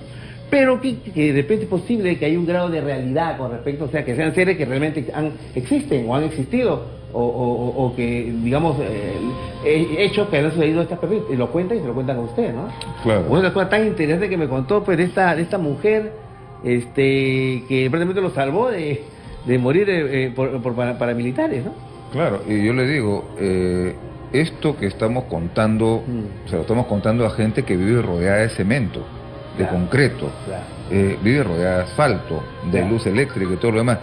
Pero que de repente es posible que haya un grado de realidad con respecto, o sea, que sean seres que realmente existen o han existido, o que, digamos, hechos que han sucedido a estas personas, y lo cuentan y se lo cuentan a usted, ¿no? Claro. Una cosa tan interesante que me contó, pues, de esta mujer, que prácticamente lo salvó de morir por paramilitares, ¿no? Claro, y yo le digo, esto que estamos contando, se lo estamos contando a gente que vive rodeada de cemento, de concreto, vive rodeada de asfalto, de luz eléctrica y todo lo demás.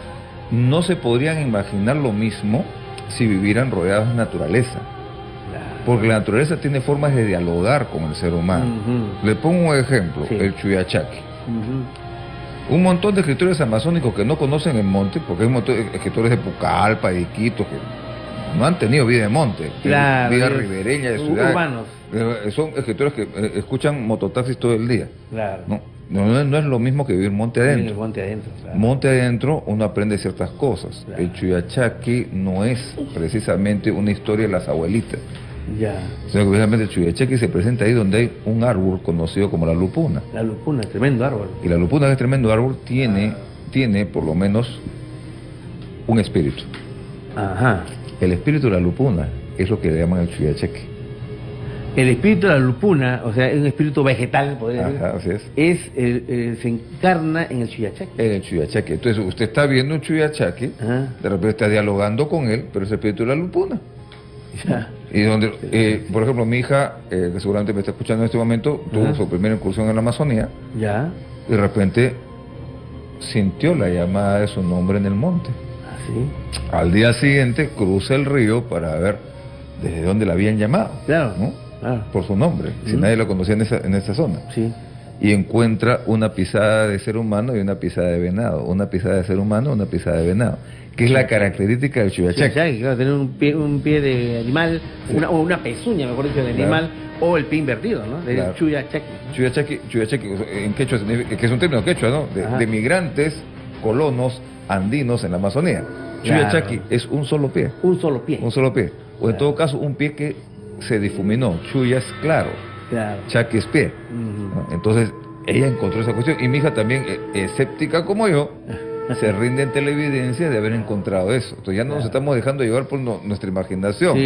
No se podrían imaginar lo mismo si vivieran rodeados de naturaleza, porque la naturaleza tiene formas de dialogar con el ser humano. Le pongo un ejemplo, el Chuyachaki. Un montón de escritores amazónicos que no conocen el monte, porque hay un montón de escritores de Pucallpa, de Iquitos, que no han tenido vida de monte, vida ribereña, de ciudad. Urbanos. Son escritores que escuchan mototaxis todo el día. No es lo mismo que vivir monte adentro. Monte adentro uno aprende ciertas cosas. El Chuyachaki no es precisamente una historia de las abuelitas. Sino que precisamente el Chuyachaki se presenta ahí donde hay un árbol conocido como la lupuna. La lupuna, tremendo árbol. Y la lupuna, que es tremendo árbol, tiene por lo menos un espíritu. El espíritu de la lupuna es lo que le llaman el Chuyachaki. El espíritu de la lupuna, o sea, es un espíritu vegetal, podría decir. Así es. Se encarna en el Chuyachaki. En el Chuyachaki. Entonces, usted está viendo un Chuyachaki, de repente está dialogando con él, pero es el espíritu de la lupuna. Y donde, por ejemplo, mi hija, que seguramente me está escuchando en este momento, tuvo su primera incursión en la Amazonía. Y de repente sintió la llamada de su nombre en el monte. Al día siguiente cruza el río para ver desde dónde la habían llamado, ¿no? Por su nombre, si nadie lo conocía en esa zona. Y encuentra una pisada de ser humano y una pisada de venado, una pisada de ser humano, una pisada de venado, que es la característica del Chuyachaki. Claro, tener un pie de animal, o una pezuña, mejor dicho, de animal, o el pie invertido, ¿no? Del Chuyachaki. Chuyachaki en quechua significa, que es un término quechua, ¿no? De migrantes, colonos, andinos en la Amazonía. Chuyachaki es un solo pie. Un solo pie. Un solo pie. O en todo caso, un pie que se difuminó. Chuya es claro. Claro. Shakespeare. ¿no? Entonces, ella encontró esa cuestión. Y mi hija también, escéptica como yo, se rinde ante la evidencia de haber encontrado eso. Entonces ya no nos estamos dejando llevar por nuestra imaginación,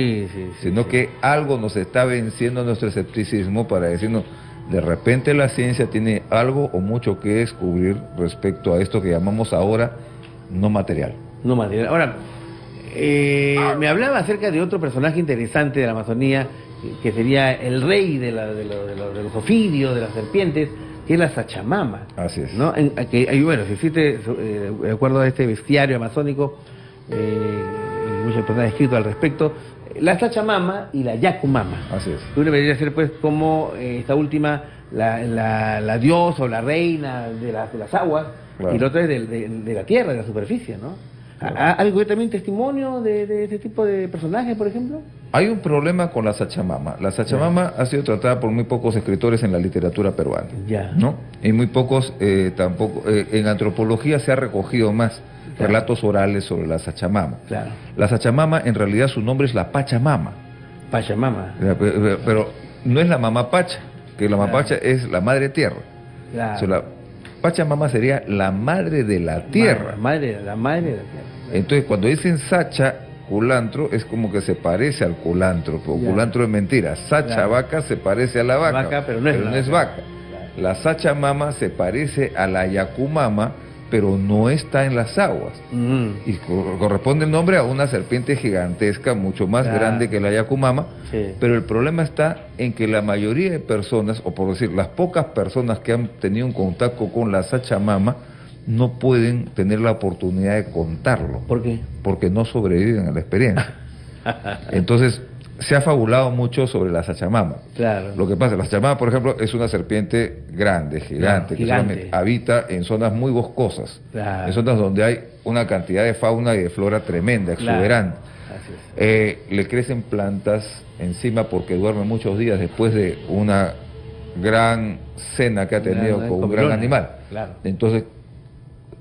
sino que algo nos está venciendo nuestro escepticismo para decirnos, de repente la ciencia tiene algo o mucho que descubrir respecto a esto que llamamos ahora no material. No material. Ahora, me hablaba acerca de otro personaje interesante de la Amazonía, que sería el rey de los ofidios, de las serpientes, que es la Sachamama. Así es. ¿No? Bueno, si existe, de acuerdo a este bestiario amazónico, muchas personas han escrito al respecto, la Sachamama y la Yacumama. Así es. Uno debería ser, pues, como esta última, la diosa o la reina de las aguas, claro. Y la otra es de la tierra, de la superficie, ¿no? Claro. ¿Algo también testimonio de este tipo de personajes, por ejemplo? Hay un problema con la Sachamama. La Sachamama ha sido tratada por muy pocos escritores en la literatura peruana. Ya. ¿No? Y muy pocos tampoco. En antropología se ha recogido más relatos orales sobre la Sachamama. Claro. La Sachamama, en realidad, su nombre es la Pachamama. Pachamama. Pero no es la mamá Pacha, que la mamá Pacha es la madre tierra. Claro. O sea, la Pachamama sería la madre de la tierra. La madre de la tierra. Entonces, cuando dicen Sacha, culantro, es como que se parece al culantro, pero culantro es mentira. Sacha, vaca, se parece a la vaca, pero no es vaca. Claro. La Sachamama se parece a la Yacumama, pero no está en las aguas. Y corresponde el nombre a una serpiente gigantesca, mucho más grande que la Yacumama, pero el problema está en que la mayoría de personas, o por decir, las pocas personas que han tenido un contacto con la Sachamama, no pueden tener la oportunidad de contarlo. ¿Por qué? Porque no sobreviven a la experiencia. Entonces, se ha fabulado mucho sobre la Sachamama. Claro. Lo que pasa, la Sachamama, por ejemplo, es una serpiente grande, gigante, que solamente habita en zonas muy boscosas, en zonas donde hay una cantidad de fauna y de flora tremenda, exuberante. Le crecen plantas encima porque duerme muchos días después de una gran cena que ha tenido con un gran animal. Entonces,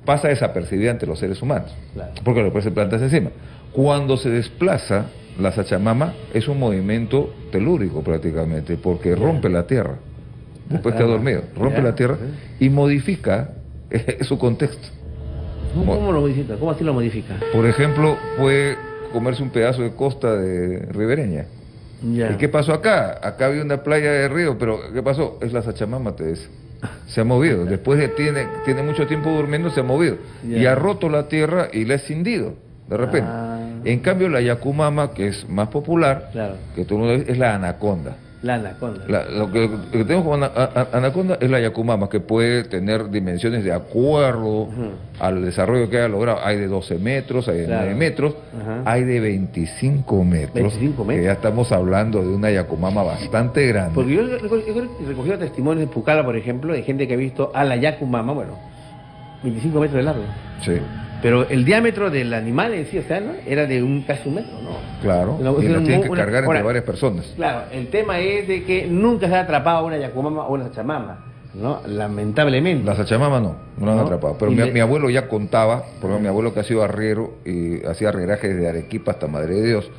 pasa desapercibida ante los seres humanos, porque le crecen plantas encima. Cuando se desplaza, la Sachamama es un movimiento telúrico prácticamente, porque rompe la tierra, después que ha dormido, rompe la tierra y modifica su contexto. ¿Cómo lo modifica? ¿Cómo así lo modifica? Por ejemplo, puede comerse un pedazo de costa de ribereña. ¿Y qué pasó acá? Acá había una playa de río, pero ¿qué pasó? Es la Sachamama, te dice. Se ha movido, después de tiene mucho tiempo durmiendo, se ha movido y ha roto la tierra y la ha escindido de repente. En cambio, la Yacumama, que es más popular, que todo el mundo es la anaconda. La anaconda. Lo que tenemos como anaconda es la Yacumama, que puede tener dimensiones de acuerdo al desarrollo que haya logrado. Hay de 12 metros, hay de 9 metros, hay de 25 metros. 25 metros. Que ya estamos hablando de una Yacumama bastante grande. Porque yo he recogido testimonios en Pucallpa, por ejemplo, de gente que ha visto a la Yacumama, 25 metros de largo. Sí. Pero el diámetro del animal en sí, o sea, ¿no? Era de casi un metro, ¿no? Claro, y lo tienen que cargar entre varias personas. Claro, el tema es de que nunca se ha atrapado una Yacumama o una Sachamama, ¿no? Lamentablemente. La Sachamama no la han atrapado. Pero mi abuelo ya contaba, porque mi abuelo que ha sido arriero y hacía arrieraje desde Arequipa hasta Madre de Dios,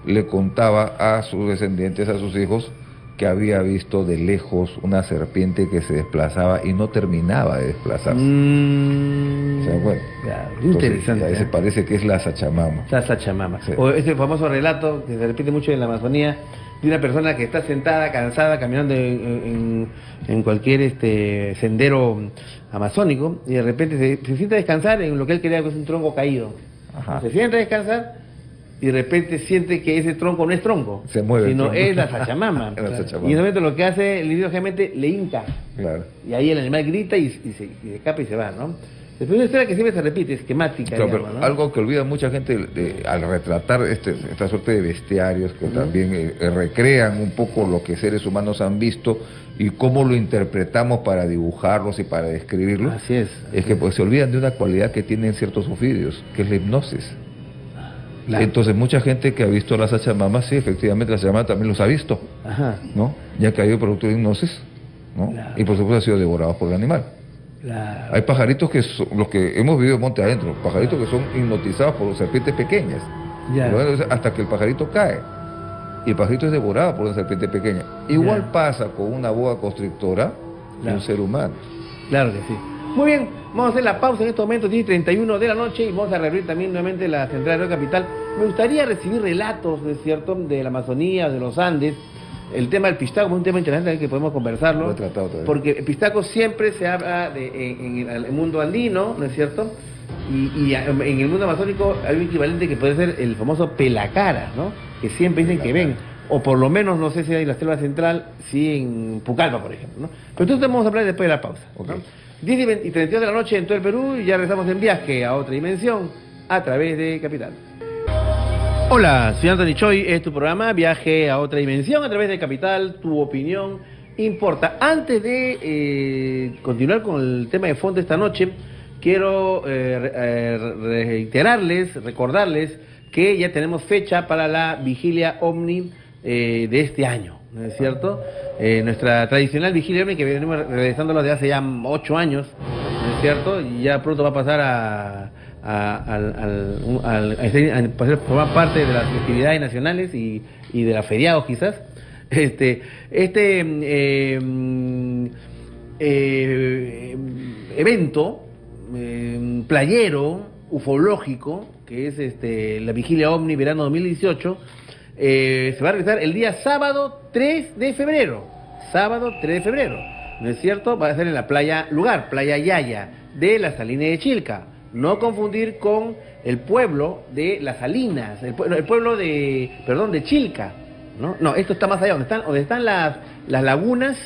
le contaba a sus descendientes, a sus hijos, que había visto de lejos una serpiente que se desplazaba y no terminaba de desplazarse. ¿Se dan cuenta? Claro, interesante. Entonces, parece que es la Sachamama. La Sachamama. Sí. O ese famoso relato que se repite mucho en la Amazonía, de una persona que está sentada, cansada, caminando en cualquier sendero amazónico, y de repente se sienta a descansar en lo que él creía que es un tronco caído. Se sienta a descansar y de repente siente que ese tronco no es tronco, se mueve, sino es la Sachamama. Y en ese momento lo que hace el individuo generalmente le hinca. Y ahí el animal grita y se escapa y se va, ¿no? Es una historia que siempre se repite, esquemática. Claro, digamos, pero ¿no? Algo que olvida mucha gente al retratar esta suerte de bestiarios que también recrean un poco lo que seres humanos han visto y cómo lo interpretamos para dibujarlos y para describirlos. Así es. Que pues, se olvidan de una cualidad que tienen ciertos ofidios, que es la hipnosis. Entonces mucha gente que ha visto las Sachamama, sí, efectivamente la Sachamama también los ha visto, ¿no? Ya ha caído producto de hipnosis, ¿no? Y por supuesto ha sido devorados por el animal. Hay pajaritos que son, los que hemos vivido monte adentro, pajaritos que son hipnotizados por serpientes pequeñas, hasta que el pajarito cae. y el pajarito es devorado por una serpiente pequeña. Igual Ya. pasa con una boa constrictora de Claro. un ser humano. Claro que sí. Muy bien, vamos a hacer la pausa en este momento, 10:31 de la noche, y vamos a reabrir también nuevamente la central de Radio Capital. Me gustaría recibir relatos, ¿no es cierto?, de la Amazonía, de los Andes. El tema del pistaco es un tema interesante que podemos conversarlo. Lo he tratado otra vez. Porque el pistaco siempre se habla en el mundo andino, ¿no es cierto? Y en el mundo amazónico hay un equivalente que puede ser el famoso pelacara, ¿no? Que siempre dicen que ven. O por lo menos, no sé si hay en la selva central, sí en Pucallpa, por ejemplo, ¿no? Pero entonces vamos a hablar después de la pausa, ¿no? Ok. 10:32 de la noche en todo el Perú, y ya regresamos en viaje a otra dimensión a través de Capital. Hola, soy Anthony Choi, es tu programa Viaje a otra dimensión a través de Capital, tu opinión importa. Antes de continuar con el tema de fondo esta noche, quiero recordarles que ya tenemos fecha para la vigilia OVNI de este año, ¿no es cierto? Nuestra tradicional vigilia OVNI, que venimos realizándola desde hace ya 8 años, ¿no es cierto? Y ya pronto va a pasar a formar parte de las festividades nacionales y de los feriados quizás. Evento playero, ufológico, que es la vigilia OVNI verano 2018, se va a realizar el día sábado 3 de febrero. Sábado 3 de febrero, ¿no es cierto? Va a ser en la playa Yaya, de la Salina de Chilca. No confundir con el pueblo de Las Salinas, el pueblo de Chilca, ¿no? No, esto está más allá, donde están las lagunas,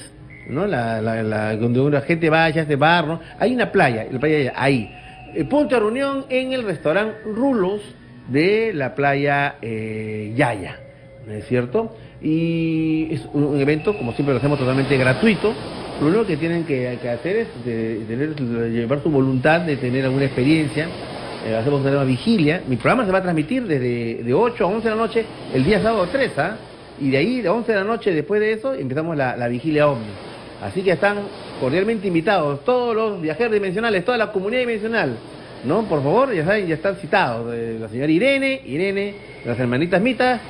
¿no? Donde la gente va, ya se va, ¿no? Hay una playa, la playa ahí. El punto de reunión en el restaurante Rulos de la playa Yaya, ¿no es cierto? Y es un evento, como siempre lo hacemos, totalmente gratuito. Lo único que tienen que hacer es llevar su voluntad de tener alguna experiencia. Hacemos una vigilia. Mi programa se va a transmitir de 8 a 11 de la noche el día sábado 3, ¿ah? Y de ahí, de 11 de la noche, después de eso, empezamos la vigilia OVNI. Así que están cordialmente invitados todos los viajeros dimensionales, toda la comunidad dimensional, ¿no? Por favor, ya saben, ya están citados. La señora Irene, las hermanitas Mitas,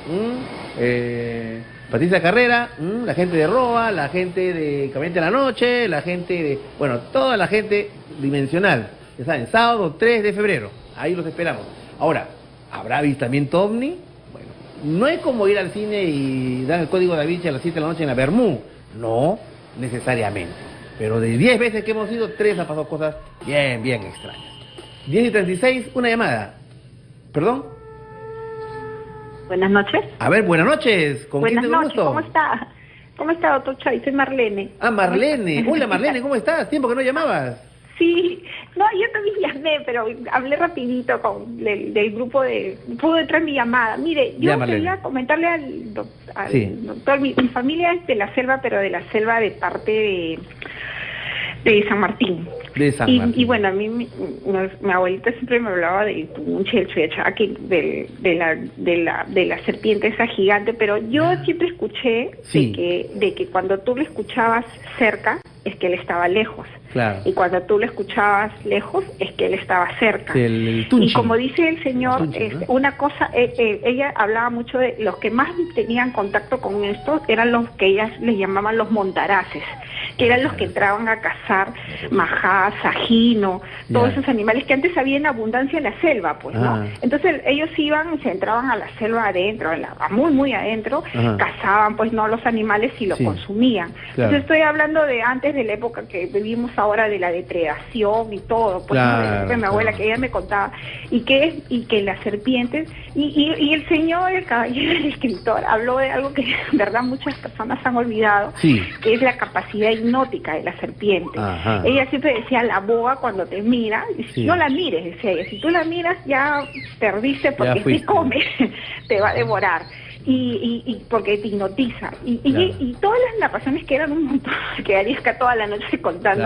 Patricia Carrera, la gente de Roa, la gente de Caminante de la Noche, la gente de... Bueno, toda la gente dimensional. Ya saben, sábado 3 de febrero. Ahí los esperamos. Ahora, ¿habrá avistamiento OVNI? Bueno, no es como ir al cine y dar el código Da Vinci a las 7 de la noche en la Bermú. No necesariamente. Pero de 10 veces que hemos ido, 3 ha pasado cosas bien extrañas. 10:36, una llamada. ¿Perdón? Buenas noches. A ver, buenas noches. ¿Con quién tengo el gusto? ¿Cómo está? ¿Cómo está, doctor Choi? Soy Marlene. Ah, Marlene. Hola, Marlene, ¿cómo estás? Tiempo que no llamabas. Sí, no, yo también llamé, pero hablé rapidito con del grupo pudo entrar mi llamada. Mire, yo quería comentarle al doctor, mi familia es de la selva, pero de la selva de parte de San Martín. Y bueno, a mí mi abuelita siempre me hablaba del Tunche, el Chuyachaque, de la serpiente esa gigante, pero yo siempre escuché de que cuando tú lo escuchabas cerca es que él estaba lejos. Claro. Y cuando tú lo escuchabas lejos es que él estaba cerca. Sí, el Tunchi. Y como dice el señor, Tunchi, ¿no? una cosa, ella hablaba mucho de los que más tenían contacto con esto eran los que ellas les llamaban los montaraces, que eran los que entraban a cazar majá, sajino, todos esos animales que antes había en abundancia en la selva, pues, ¿no? Entonces ellos iban y se entraban a la selva adentro, muy adentro, cazaban, pues, no los animales y lo consumían. Claro. Entonces estoy hablando de antes de la época que vivimos ahora, de la depredación y todo, pues, ¿no? De mi abuela, que ella me contaba, y que las serpientes, y el señor, el caballero, el escritor, habló de algo que en verdad muchas personas han olvidado, que es la capacidad hipnótica de la serpiente. Ella siempre decía, la boa cuando te mira, no la mires, decía ella, si tú la miras ya perdiste porque te come, te va a devorar. Y porque te hipnotiza. Y todas las narraciones, que eran un montón, quedaría acá toda la noche contando,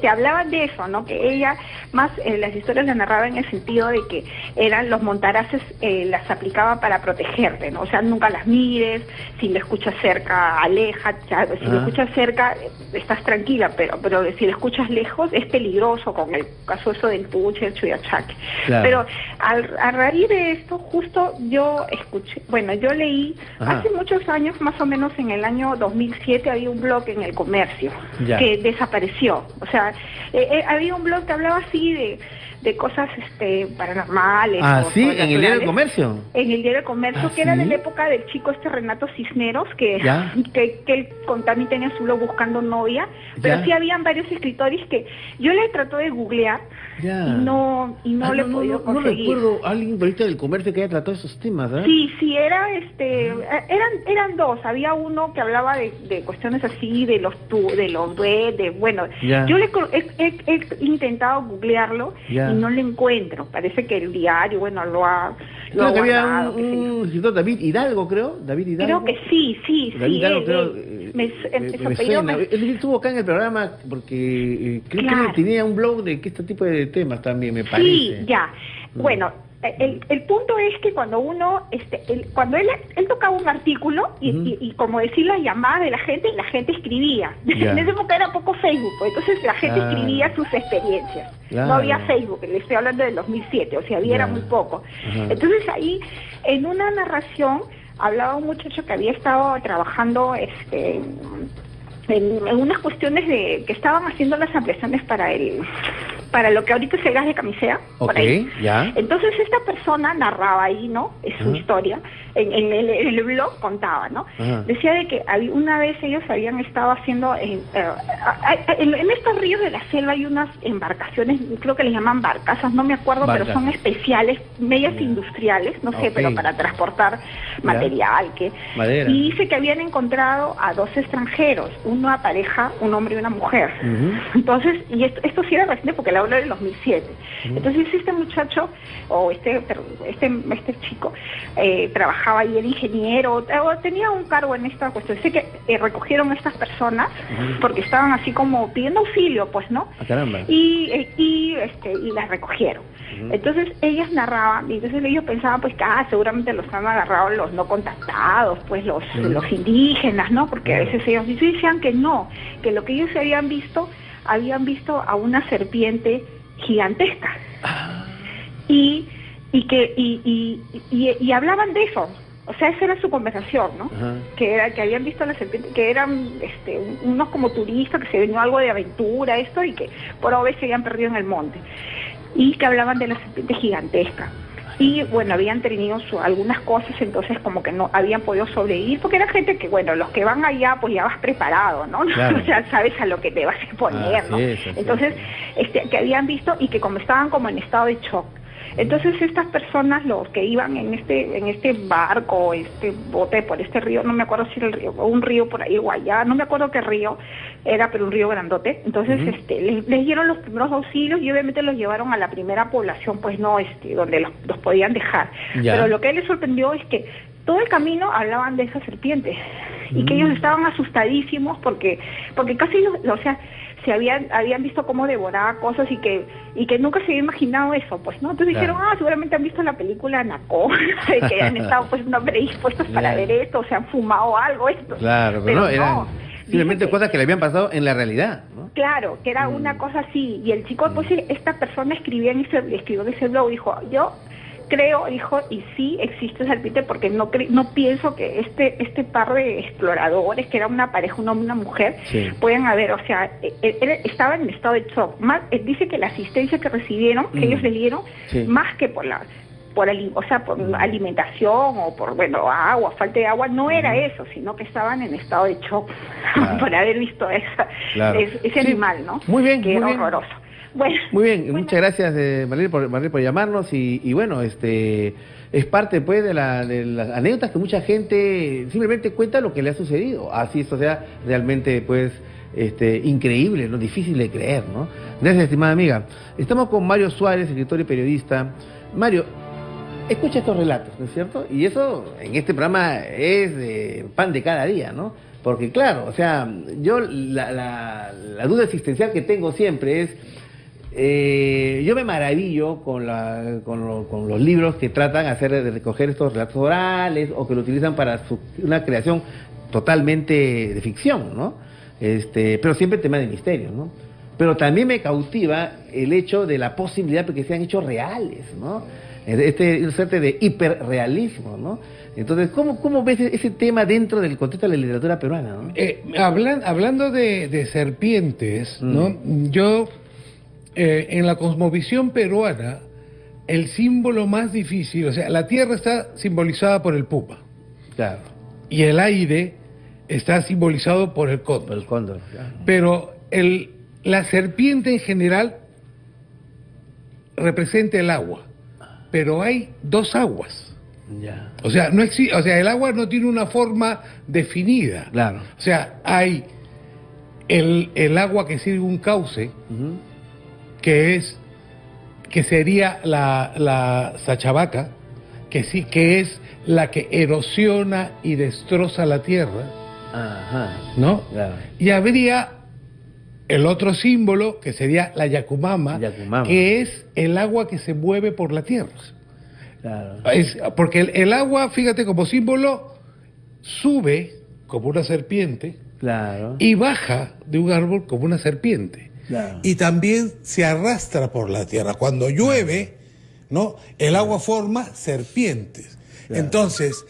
hablaban de eso, ¿no? Que ella, más las historias las narraba en el sentido de que eran los montaraces, las aplicaba para protegerte, ¿no? O sea, nunca las mires, si lo escuchas cerca, aléjate, si lo escuchas cerca, estás tranquila, pero si lo escuchas lejos, es peligroso, con el caso eso del Tunche, el Chuyachaque. Pero a raíz de esto, justo yo escuché, bueno, yo leí leí, Ajá. hace muchos años, más o menos en el año 2007, había un blog en El Comercio Ya. que desapareció. O sea, había un blog que hablaba así de cosas paranormales. Ah, o sí, en el Diario del sobrenaturales. Comercio. En el Diario del Comercio, Ah, que era de ¿sí? la época del chico Renato Cisneros, que Ya. él también tenía su blog buscando novia, pero Ya. sí habían varios escritores que yo le trato de googlear Ya. y no le he podido no conseguir. recuerdo a alguien ahorita del comercio que haya tratado esos temas, ¿verdad? Sí, eran dos. Había uno que hablaba de cuestiones así, de los duendes, bueno. Ya. Yo he intentado googlearlo Ya. y no lo encuentro. Parece que el diario, bueno, lo ha Creo que había guardado, qué sé yo. un escritor, David Hidalgo, creo. David Hidalgo. Creo que sí, David Hidalgo, él, creo. él. Me suena. Él estuvo acá en el programa porque creo que Claro. él tenía un blog de este tipo de temas también, me parece. Sí, ya. Bueno, el punto es que cuando uno, cuando él tocaba un artículo y como decir las llamadas de la gente escribía. Ya. En esa época era poco Facebook, pues, entonces la gente Claro. escribía sus experiencias. Claro. No había Facebook, le estoy hablando del 2007, o sea, había era Ya. muy poco. Ajá. Entonces ahí, en una narración, hablaba un muchacho que había estado trabajando en unas cuestiones que estaban haciendo las ampliaciones para lo que ahorita es el gas de Camisea, por Ok, ahí. ya. Entonces esta persona narraba ahí, ¿no? Es su Ajá. historia. En el blog contaba, ¿no? Ajá. Decía de que una vez ellos habían estado haciendo en estos ríos de la selva hay unas embarcaciones, creo que les llaman barcazas, no me acuerdo, pero son Barcazas. especiales, medias Ya. industriales, no sé, Ok. pero para transportar material, Madera. y dice que habían encontrado a dos extranjeros, una pareja, un hombre y una mujer. Ujú. Entonces, y esto sí era reciente porque le hablo del 2007. Entonces este muchacho, o este chico, trabajaba ahí, era ingeniero, o tenía un cargo en esta cuestión. Sé que recogieron a estas personas porque estaban así como pidiendo auxilio, pues, ¿no? Ah, caramba. Y las recogieron. Entonces ellas narraban, y entonces ellos pensaban pues que seguramente los han agarrado los no contactados, pues los indígenas, ¿no? Porque a veces ellos decían que no, que lo que ellos habían visto a una serpiente gigantesca. Y hablaban de eso. O sea, esa era su conversación, ¿no? Ajá. Que habían visto a la serpiente, que eran unos como turistas que se venía algo de aventura, y que por ahora se habían perdido en el monte. Y que hablaban de la serpiente gigantesca. Y bueno, habían tenido algunas cosas, entonces como que no habían podido sobrevivir, porque era gente que, bueno, los que van allá, pues ya vas preparado, ¿no? Claro. O sea, sabes a lo que te vas a exponer, Así ¿no? es, así Entonces, que habían visto y que como estaban como en estado de shock. Entonces estas personas, los que iban en este barco, este bote por este río, no me acuerdo si era el río, o un río por ahí, Guayá, no me acuerdo qué río era, pero un río grandote. Entonces les dieron los primeros auxilios y obviamente los llevaron a la primera población, pues no, donde los podían dejar. Ya. Pero lo que les sorprendió es que todo el camino hablaban de esa serpiente y que ellos estaban asustadísimos porque casi, o sea, se habían visto cómo devoraba cosas y que nunca se había imaginado eso, pues, ¿no? Entonces Claro. dijeron, seguramente han visto la película Anaconda, que han estado pues no predispuestos para ver esto, o se han fumado algo, esto. Claro, pero no, eran simplemente Dice que- cosas que le habían pasado en la realidad, ¿no? Claro, que era una cosa así, y el chico, pues esta persona escribió en ese blog, dijo, yo creo, dijo, y sí existe serpiente porque no pienso que este par de exploradores, que era una pareja, un hombre y una mujer, Sí. pueden haber, o sea, estaban en estado de shock. Dice que la asistencia que recibieron, que ellos le dieron, Sí. más que por alimentación o por, agua, falta de agua, no era eso, sino que estaban en estado de shock Claro. por haber visto Claro. ese Sí. animal, ¿no? Muy bien, que muy era bien. horroroso. Bueno, Muy bien, muchas gracias Marlene por llamarnos y bueno, es parte pues de las anécdotas que mucha gente simplemente cuenta lo que le ha sucedido. Así esto sea realmente pues increíble, ¿no? Difícil de creer, ¿no? Gracias, estimada amiga. Estamos con Mario Suárez, escritor y periodista. Mario, escucha estos relatos, ¿no es cierto? Y eso en este programa es pan de cada día, ¿no? Porque claro, o sea, yo la duda existencial que tengo siempre es, yo me maravillo con los libros que tratan de recoger estos relatos orales o que lo utilizan para una creación totalmente de ficción, ¿no? Pero siempre tema de misterio, ¿no? Pero también me cautiva el hecho de la posibilidad de que sean hechos reales, ¿no? Este suerte de hiperrealismo, ¿no? Entonces, ¿cómo ves ese tema dentro del contexto de la literatura peruana, ¿no? Hablando de serpientes, ¿no? Yo, en la cosmovisión peruana, el símbolo más difícil, o sea, la tierra está simbolizada por el puma. Claro. Y el aire está simbolizado por el cóndor. Por el cóndor, claro. Pero la serpiente en general representa el agua, pero hay dos aguas. Ya. O sea, no existe, o sea, el agua no tiene una forma definida. Claro. O sea, hay el agua que sirve un cauce, que sería la Sachavaca, que es la que erosiona y destroza la tierra. Ajá. ¿No? Claro. Y habría el otro símbolo, que sería la Yacumama, que es el agua que se mueve por la tierra. Claro. Porque el agua, fíjate, como símbolo, sube como una serpiente, claro, y baja de un árbol como una serpiente. Claro. Y también se arrastra por la tierra. Cuando llueve, ¿no? El agua forma serpientes. Claro. Entonces,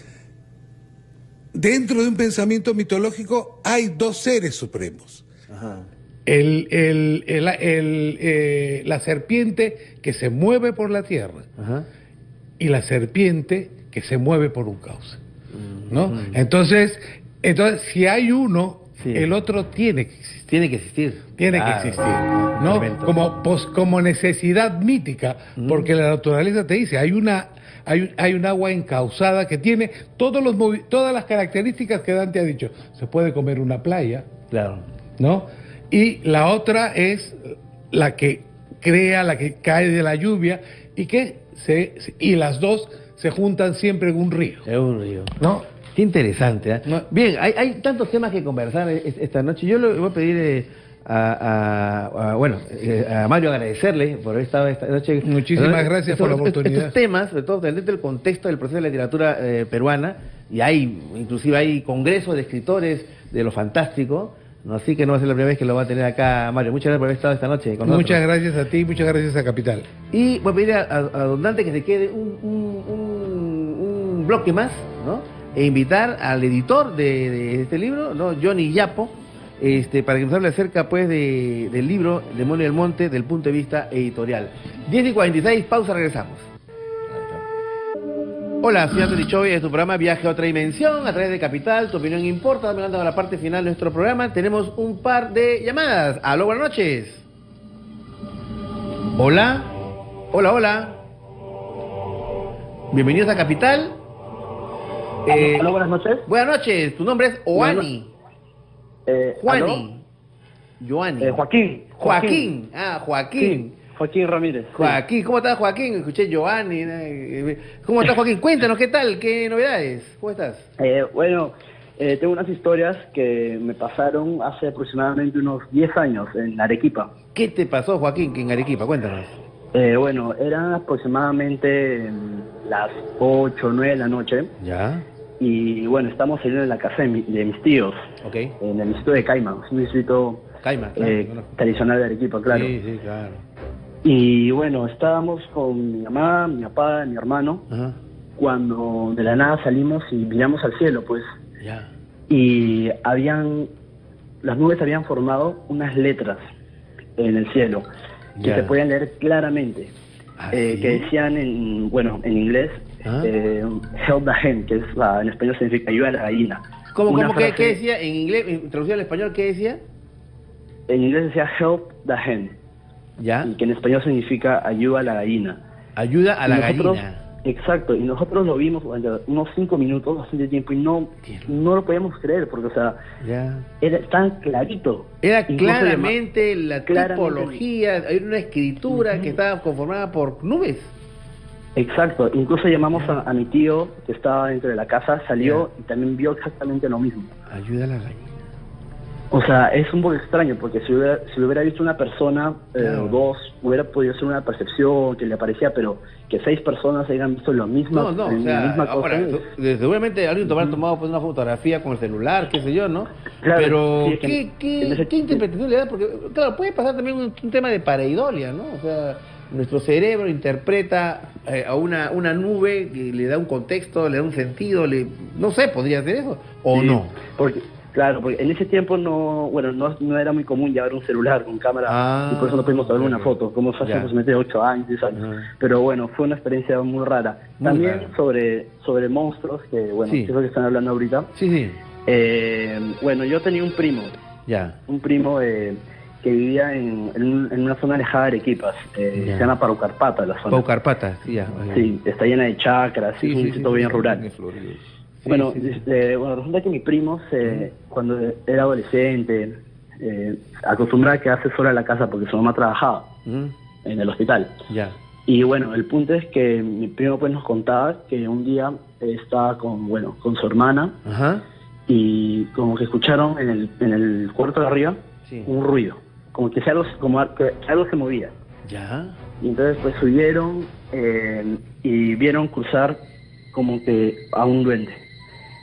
dentro de un pensamiento mitológico hay dos seres supremos. Ajá. La serpiente que se mueve por la tierra. Ajá. Y la serpiente que se mueve por un cauce, ¿no? Entonces, si hay uno, sí, el otro tiene que existir. Tiene que existir. Tiene que existir, ¿no? Como necesidad mítica, porque la naturaleza te dice, hay un agua encauzada que tiene todas las características que Dante ha dicho. Se puede comer una playa, claro, ¿no? Y la otra es la que crea, la que cae de la lluvia, y las dos se juntan siempre en un río. Es un río. ¿No? Qué interesante, ¿eh? No. Bien, hay tantos temas que conversar esta noche. Yo le voy a pedir a Mario agradecerle por haber estado esta noche. Muchísimas gracias por la oportunidad. Estos temas, sobre todo dentro del contexto del proceso de la literatura peruana, y inclusive hay congresos de escritores de lo fantástico. No, así que no va a ser la primera vez que lo va a tener acá Mario. Muchas gracias por haber estado esta noche con nosotros. Muchas gracias a ti, muchas gracias a Capital. Y voy a pedir a don Dante que se quede un bloque más, ¿no? E invitar al editor de este libro, ¿no? Johnny Yapo, para que nos hable acerca pues del libro Demonio del Monte del punto de vista editorial. 10:46, pausa, regresamos. Hola, soy Anthony Choi, es tu programa Viaje a otra dimensión a través de Capital, tu opinión importa. Estamos llegando a la parte final de nuestro programa. Tenemos un par de llamadas. Aló, buenas noches. Hola. Hola. Bienvenidos a Capital. Aló, buenas noches. Buenas noches, tu nombre es Oani. Juani. Joani. Joaquín. Joaquín. Joaquín. Sí. Joaquín Ramírez. Joaquín, ¿cómo estás, Joaquín? Escuché Giovanni. ¿Cómo estás, Joaquín? Cuéntanos, ¿qué tal? ¿Qué novedades? ¿Cómo estás? Tengo unas historias que me pasaron hace aproximadamente unos 10 años en Arequipa. ¿Qué te pasó, Joaquín, en Arequipa? Cuéntanos. Eran aproximadamente las 8 o 9 de la noche. Ya. Y bueno, estamos saliendo de la casa de mis tíos. Ok. En el distrito de Caima, un distrito tradicional de Arequipa, claro. Sí, claro. Y bueno, estábamos con mi mamá, mi papá, mi hermano, cuando de la nada salimos y miramos al cielo, pues. Ya. Y las nubes habían formado unas letras en el cielo que se podían leer claramente, ¿sí? que decían en inglés, help the hen, que en español significa ayuda a la gallina. ¿Cómo frase... ¿qué decía en inglés, traducido al español, qué decía? En inglés decía help the hen. ¿Ya? Y que en español significa ayuda a la gallina. Ayuda a la gallina. Exacto, y nosotros lo vimos durante unos 5 minutos, bastante tiempo, y no lo podíamos creer, porque, o sea, era tan clarito. Era claramente la tipología, hay una escritura que estaba conformada por nubes. Exacto, incluso llamamos a mi tío, que estaba dentro de la casa, salió y también vio exactamente lo mismo. Ayuda a la gallina. O sea, es un poco extraño, porque si lo hubiera visto una persona o dos, hubiera podido ser una percepción que le parecía, pero que 6 personas hayan visto lo mismo. La misma cosa. Seguramente alguien habrá tomado pues, una fotografía con el celular, qué sé yo, ¿no? Claro, pero, sí, ¿qué interpretación le da? Porque, claro, puede pasar también un tema de pareidolia, ¿no? O sea, nuestro cerebro interpreta a una nube que le da un contexto, le da un sentido, no sé, ¿podría ser eso? ¿O Sí, no? porque en ese tiempo no era muy común llevar un celular con cámara y por eso no pudimos tomar una foto, como fue hace aproximadamente 8 años, 10 años. Pero bueno, fue una experiencia muy rara. También sobre monstruos, que bueno, Sí. que es lo que están hablando ahorita. Sí. Bueno, yo tenía un primo, que vivía en una zona alejada de Arequipas, se llama Paucarpata la zona. Paucarpata, sí, Sí, está llena de chacras, es un sitio bien rural. Bueno, resulta que mi primo, cuando era adolescente, acostumbraba a quedarse sola en la casa porque su mamá trabajaba en el hospital. Y bueno, el punto es que mi primo pues nos contaba que un día estaba con su hermana y como que escucharon en el cuarto de arriba un ruido, como que algo se movía. Y entonces pues subieron y vieron cruzar como que a un duende.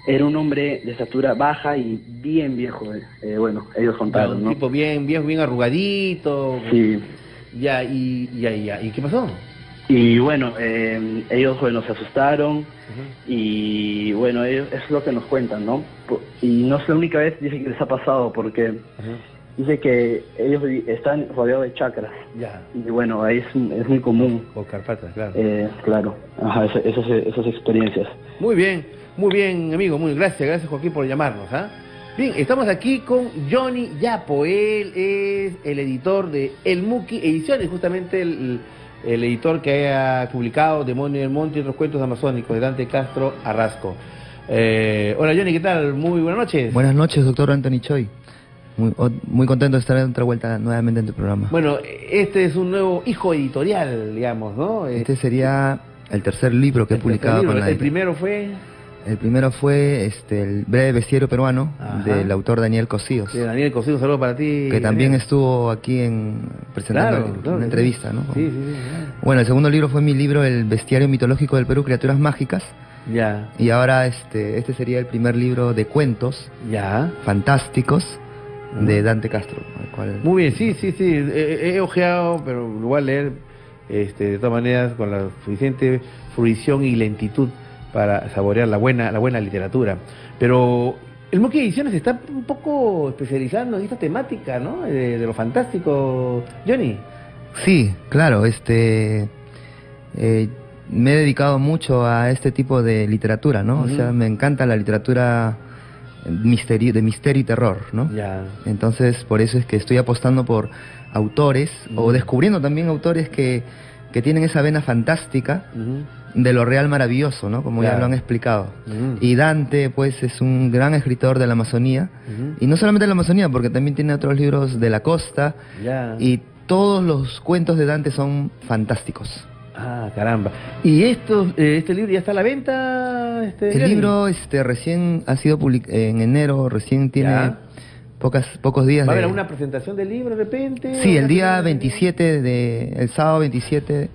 Era un hombre de estatura baja y bien viejo, ellos contaron, Un ¿no? tipo bien viejo, bien arrugadito. Sí. ¿Y qué pasó? Y bueno, ellos se asustaron y bueno, ellos, eso es lo que nos cuentan, ¿no? Y no es la única vez, dice, que les ha pasado, porque dice que ellos están rodeados de chakras. Y bueno, ahí es muy común. Paucarpata, claro. Claro, esas experiencias. Muy bien, amigo, gracias Joaquín por llamarnos, Bien, estamos aquí con Johnny Yapo. Él es el editor de El Muki Ediciones, justamente el editor que ha publicado Demonio del Monte y otros cuentos amazónicos de Dante Castro Arrasco. Hola Johnny, ¿qué tal? Muy buenas noches. Buenas noches, doctor Anthony Choi. Muy contento de estar en otra vuelta nuevamente en tu programa. Bueno, este es un nuevo hijo editorial, digamos, ¿no? Este sería el tercer libro que he publicado con la... El primero fue... El primero fue El breve bestiario peruano, del autor Daniel Cosíos. Sí, Daniel Cosíos, un saludo para ti. Que también estuvo aquí presentando una entrevista, ¿no? Sí. Bueno, el segundo libro fue mi libro, El bestiario mitológico del Perú, criaturas mágicas. Y ahora este sería el primer libro de cuentos fantásticos de Dante Castro. Muy bien, sí. He ojeado, pero lo voy a leer de todas maneras con la suficiente fruición y lentitud para saborear la buena literatura. Pero el Muki Ediciones está un poco especializando en esta temática, ¿no? De lo fantástico, Johnny. Sí, claro, me he dedicado mucho a este tipo de literatura, ¿no? O sea, me encanta la literatura de misterio y terror, ¿no? Entonces, por eso es que estoy apostando por autores, o descubriendo también autores que tienen esa vena fantástica de lo real maravilloso, ¿no? Como ya lo han explicado. Y Dante, pues, es un gran escritor de la Amazonía, y no solamente de la Amazonía, porque también tiene otros libros de la costa, y todos los cuentos de Dante son fantásticos. Caramba. ¿Y este libro ya está a la venta? El libro recién ha sido publicado en enero, recién tiene pocos días. ¿Va a haber alguna presentación del libro de repente? Sí, el día 27, el sábado 27,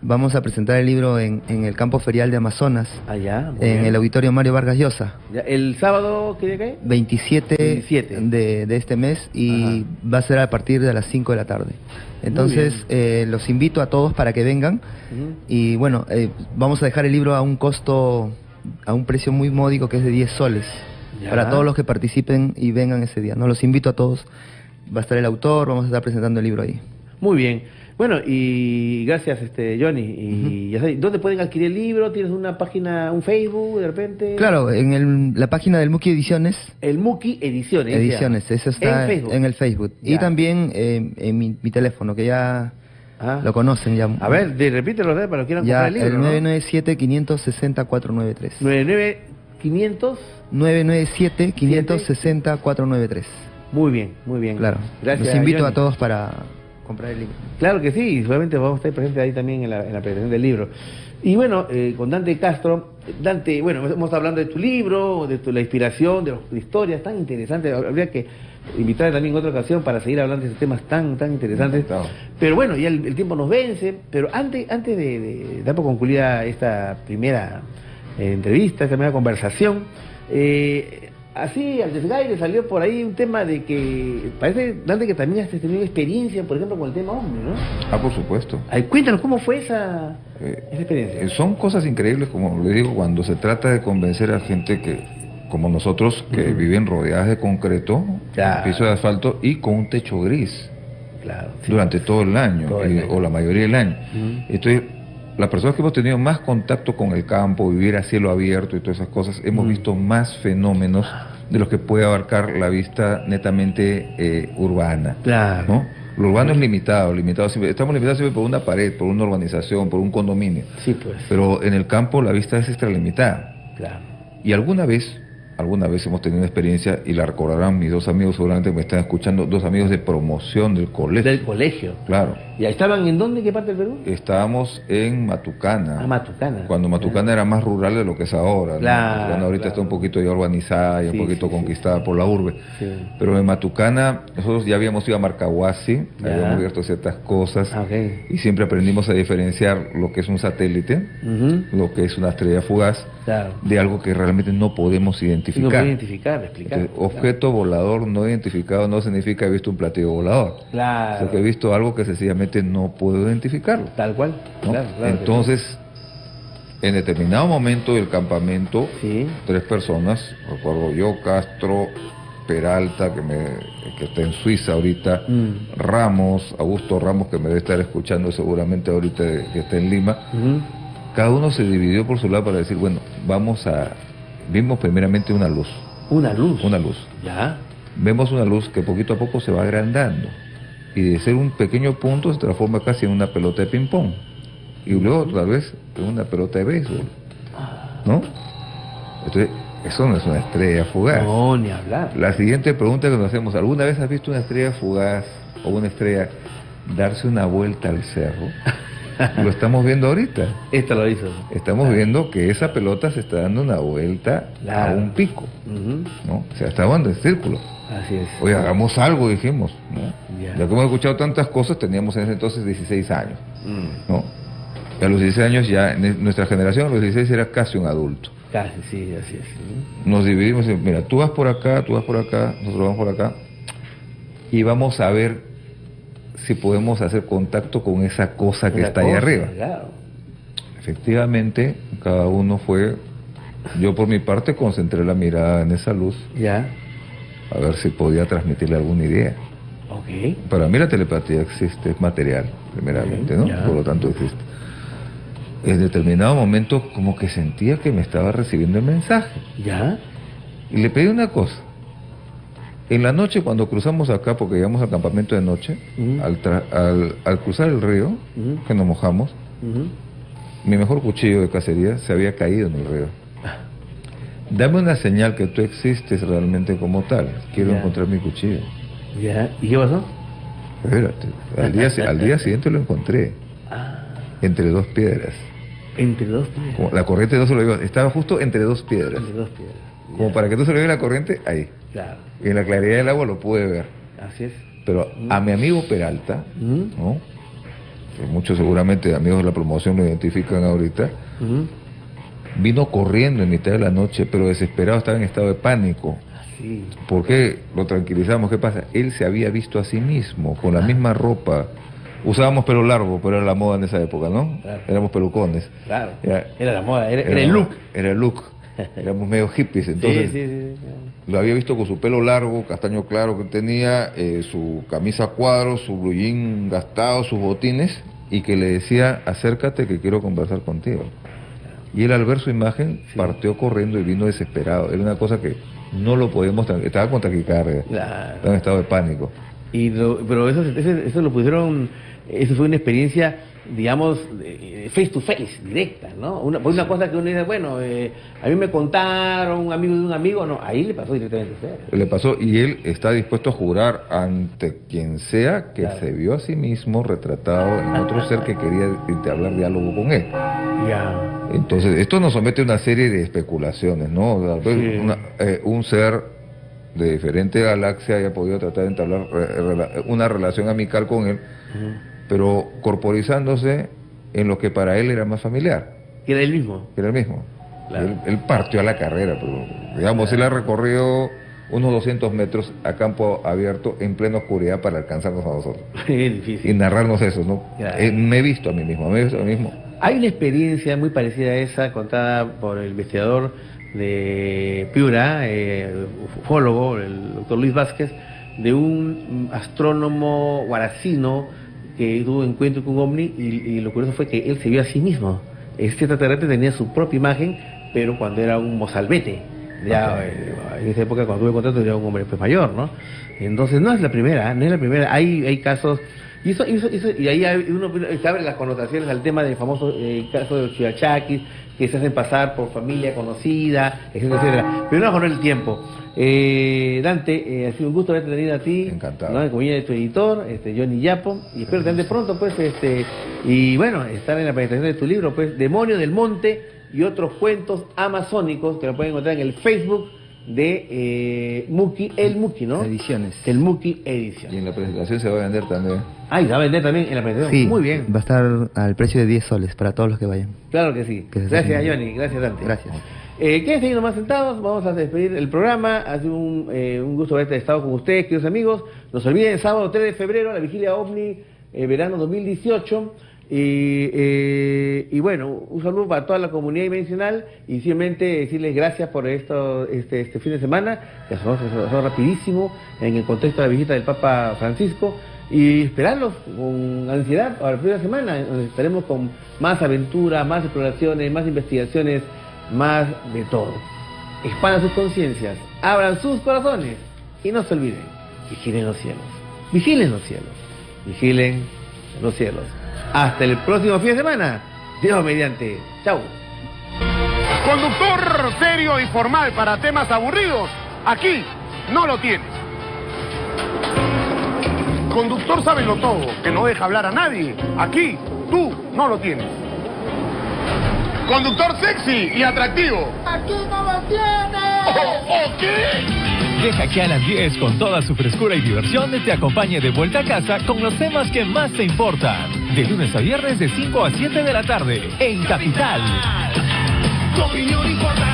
vamos a presentar el libro en el campo ferial de Amazonas, en el auditorio Mario Vargas Llosa. ¿El sábado qué día cae? 27 de este mes, y va a ser a partir de las 5 de la tarde. Entonces los invito a todos para que vengan, y bueno, vamos a dejar el libro a un precio muy módico, que es de 10 soles. Para todos los que participen y vengan ese día, ¿no? Los invito a todos. Va a estar el autor, vamos a estar presentando el libro ahí. Muy bien. Bueno, y gracias, Johnny. Y ya sabes, ¿dónde pueden adquirir el libro? ¿Tienes una página, un Facebook de repente? Claro, en la página del Muki Ediciones. El Muki Ediciones. Eso está en el Facebook. Y también en mi teléfono, que ya lo conocen ya. A ver, repítelo para los que quieran comprar el libro. El 997-560-493. 997-560-493. Muy bien. Claro. Gracias, los invito Johnny. a todos para comprar el libro. Claro que sí, seguramente vamos a estar presentes ahí también en la presentación del libro. Y bueno, con Dante Castro, bueno, hemos hablando de tu libro, de la inspiración, de las historias tan interesantes. Habría que invitarle también en otra ocasión para seguir hablando de esos temas tan interesantes. Pero bueno, ya el tiempo nos vence. Pero antes de dar por concluida esta primera entrevista, esta primera conversación, así al desgaire salió por ahí un tema de que parece, Dante, que también has tenido experiencia, por ejemplo, con el tema hombre, ¿no? Ah, por supuesto. Ay, cuéntanos cómo fue esa experiencia. Son cosas increíbles, como le digo, cuando se trata de convencer a gente que, como nosotros, que viven rodeadas de concreto, piso de asfalto y con un techo gris. Claro. Durante todo el año, o la mayoría del año. Entonces, las personas que hemos tenido más contacto con el campo, vivir a cielo abierto y todas esas cosas, hemos visto más fenómenos de los que puede abarcar la vista netamente urbana. Claro. ¿No? Lo urbano es limitado siempre, estamos limitados siempre por una pared, por una urbanización, por un condominio. Sí, pues. Pero en el campo la vista es extralimitada. Claro. Y alguna vez hemos tenido una experiencia, y la recordarán mis dos amigos, seguramente me están escuchando, dos amigos de promoción del colegio. Del colegio. Claro. ¿Y ahí estaban en dónde? ¿Qué parte del Perú? Estábamos en Matucana. Ah, Matucana. Cuando Matucana era más rural de lo que es ahora. Claro. ¿No? Bueno, ahorita está un poquito ya urbanizada y un poquito conquistada por la urbe. Sí. Pero en Matucana, nosotros ya habíamos ido a Marcahuasi, habíamos abierto ciertas cosas, y siempre aprendimos a diferenciar lo que es un satélite, lo que es una estrella fugaz, de algo que realmente no podemos identificar. No puede identificar, explicar. Entonces, objeto volador no identificado no significa he visto un platillo volador. Claro. Porque he visto algo que sencillamente no puedo identificarlo. Tal cual. ¿No? Claro, entonces, en determinado momento del campamento, 3 personas, recuerdo yo, Castro, Peralta, que está en Suiza ahorita, Ramos, Augusto Ramos, que me debe estar escuchando seguramente ahorita, que está en Lima, cada uno se dividió por su lado para decir, bueno, vimos primeramente una luz. ¿Una luz? Una luz. Ya. Vemos una luz que poquito a poco se va agrandando, y de ser un pequeño punto se transforma casi en una pelota de ping-pong, y luego otra vez en una pelota de béisbol, ¿no? Entonces, eso no es una estrella fugaz. No, ni hablar. La siguiente pregunta que nos hacemos, ¿alguna vez has visto una estrella fugaz o una estrella darse una vuelta al cerro? Lo estamos viendo ahorita. Esto lo hizo. Estamos viendo que esa pelota se está dando una vuelta a un pico, ¿no? O sea, está dando en círculo. Así es. Oye, hagamos algo, dijimos, ¿no? Ya que hemos escuchado tantas cosas, teníamos en ese entonces 16 años, ¿no? Y a los 16 años ya, en nuestra generación, a los 16 era casi un adulto. Casi, sí, así es. Nos dividimos, mira, tú vas por acá, nosotros vamos por acá, y vamos a ver si podemos hacer contacto con esa cosa que está ahí arriba. Claro. Efectivamente, cada uno fue, yo por mi parte concentré la mirada en esa luz, a ver si podía transmitirle alguna idea. Okay. Para mí la telepatía existe, es material, primeramente, ¿no? Por lo tanto existe. En determinado momento como que sentía que me estaba recibiendo el mensaje. Y le pedí una cosa. En la noche, cuando cruzamos acá, porque llegamos al campamento de noche, al cruzar el río, que nos mojamos, mi mejor cuchillo de cacería se había caído en el río. Dame una señal que tú existes realmente como tal. Quiero encontrar mi cuchillo. ¿Y qué pasó? Espérate, al día siguiente lo encontré. Entre 2 piedras. ¿Entre 2 piedras? Como la corriente no se lo iba, estaba justo entre 2 piedras. Entre 2 piedras. Como para que no se le vea la corriente, ahí. Claro. Y en la claridad del agua lo pude ver. Así es. Pero a mi amigo Peralta, ¿no? Que muchos seguramente amigos de la promoción lo identifican ahorita, vino corriendo en mitad de la noche, pero desesperado, estaba en estado de pánico. Sí. ¿Por qué lo tranquilizamos? ¿Qué pasa? Él se había visto a sí mismo, con la misma ropa. Usábamos pelo largo, pero era la moda en esa época, ¿no? Claro. Éramos pelucones. Claro. Era la moda, era el look. Era el look. Éramos medio hippies, entonces lo había visto con su pelo largo, castaño claro que tenía, su camisa a cuadros, su blue jean gastado, sus botines, y que le decía, acércate que quiero conversar contigo. Y él al ver su imagen partió corriendo y vino desesperado. Era una cosa que no lo podíamos, estaba con taquicardia, estaba en estado de pánico. Pero eso lo pusieron, eso fue una experiencia, digamos, face to face, directa, ¿no? Una cosa que uno dice, bueno, a mí me contaron, un amigo de un amigo, no, ahí le pasó directamente a usted. Le pasó, y él está dispuesto a jurar ante quien sea que se vio a sí mismo retratado en otro ser que quería entablar diálogo con él. Entonces, esto nos somete a una serie de especulaciones, ¿no? Un ser de diferente galaxia haya podido tratar de entablar una relación amical con él, pero corporizándose en lo que para él era más familiar. Que era el mismo. Que era el mismo. Claro. Él partió a la carrera, pero digamos, él ha recorrido unos 200 metros a campo abierto en plena oscuridad para alcanzarnos a nosotros. Es difícil. Y narrarnos eso, ¿no? Claro. Me he visto a mí mismo, Hay una experiencia muy parecida a esa contada por el investigador de Piura, ufólogo, el doctor Luis Vázquez, de un astrónomo guaracino que tuvo encuentro con un ovni y lo curioso fue que él se vio a sí mismo. Este extraterrestre tenía su propia imagen, pero cuando era un mozalbete. Ya en esa época cuando tuve contacto era un hombre pues mayor, ¿no? Entonces no es la primera, hay casos y ahí uno abre las connotaciones al tema del famoso caso de los chivachaquis que se hacen pasar por familia conocida, etcétera, etcétera. Pero no con el tiempo. Dante, ha sido un gusto haberte tenido a ti, encantado, ¿no? En compañía de tu editor, Johnny Yapo, y espero tenerte pronto, pues, y bueno, estar en la presentación de tu libro, pues, Demonio del Monte y otros cuentos amazónicos, que lo pueden encontrar en el Facebook de Muki, el Muki, ¿no? Ediciones. El Muki Ediciones. Y en la presentación se va a vender también. Ah, y se va a vender también en la presentación. Sí, muy bien. Va a estar al precio de 10 soles para todos los que vayan. Claro que sí. Gracias, Johnny. Gracias, Dante. Gracias. Quédense ahí nomás sentados, vamos a despedir el programa. Ha sido un gusto haber estado con ustedes, queridos amigos. No se olviden, sábado 3 de febrero, la vigilia OVNI, verano 2018. Y bueno, un saludo para toda la comunidad dimensional y simplemente decirles gracias por este fin de semana, que se pasó rapidísimo en el contexto de la visita del Papa Francisco, y esperarlos con ansiedad a la próxima semana, donde estaremos con más aventuras, más exploraciones, más investigaciones, más de todo. Expandan sus conciencias, abran sus corazones y no se olviden, vigilen los cielos, vigilen los cielos, vigilen los cielos. Hasta el próximo fin de semana. Dios mediante. Chau. Conductor serio y formal para temas aburridos, aquí no lo tienes. Conductor sábelo todo, que no deja hablar a nadie, aquí tú no lo tienes. Conductor sexy y atractivo, aquí no lo tienes. ¿O qué? Deja que a las 10 con toda su frescura y diversión te acompañe de vuelta a casa con los temas que más te importan. De lunes a viernes de 5 a 7 de la tarde en Capital. Tu opinión importa.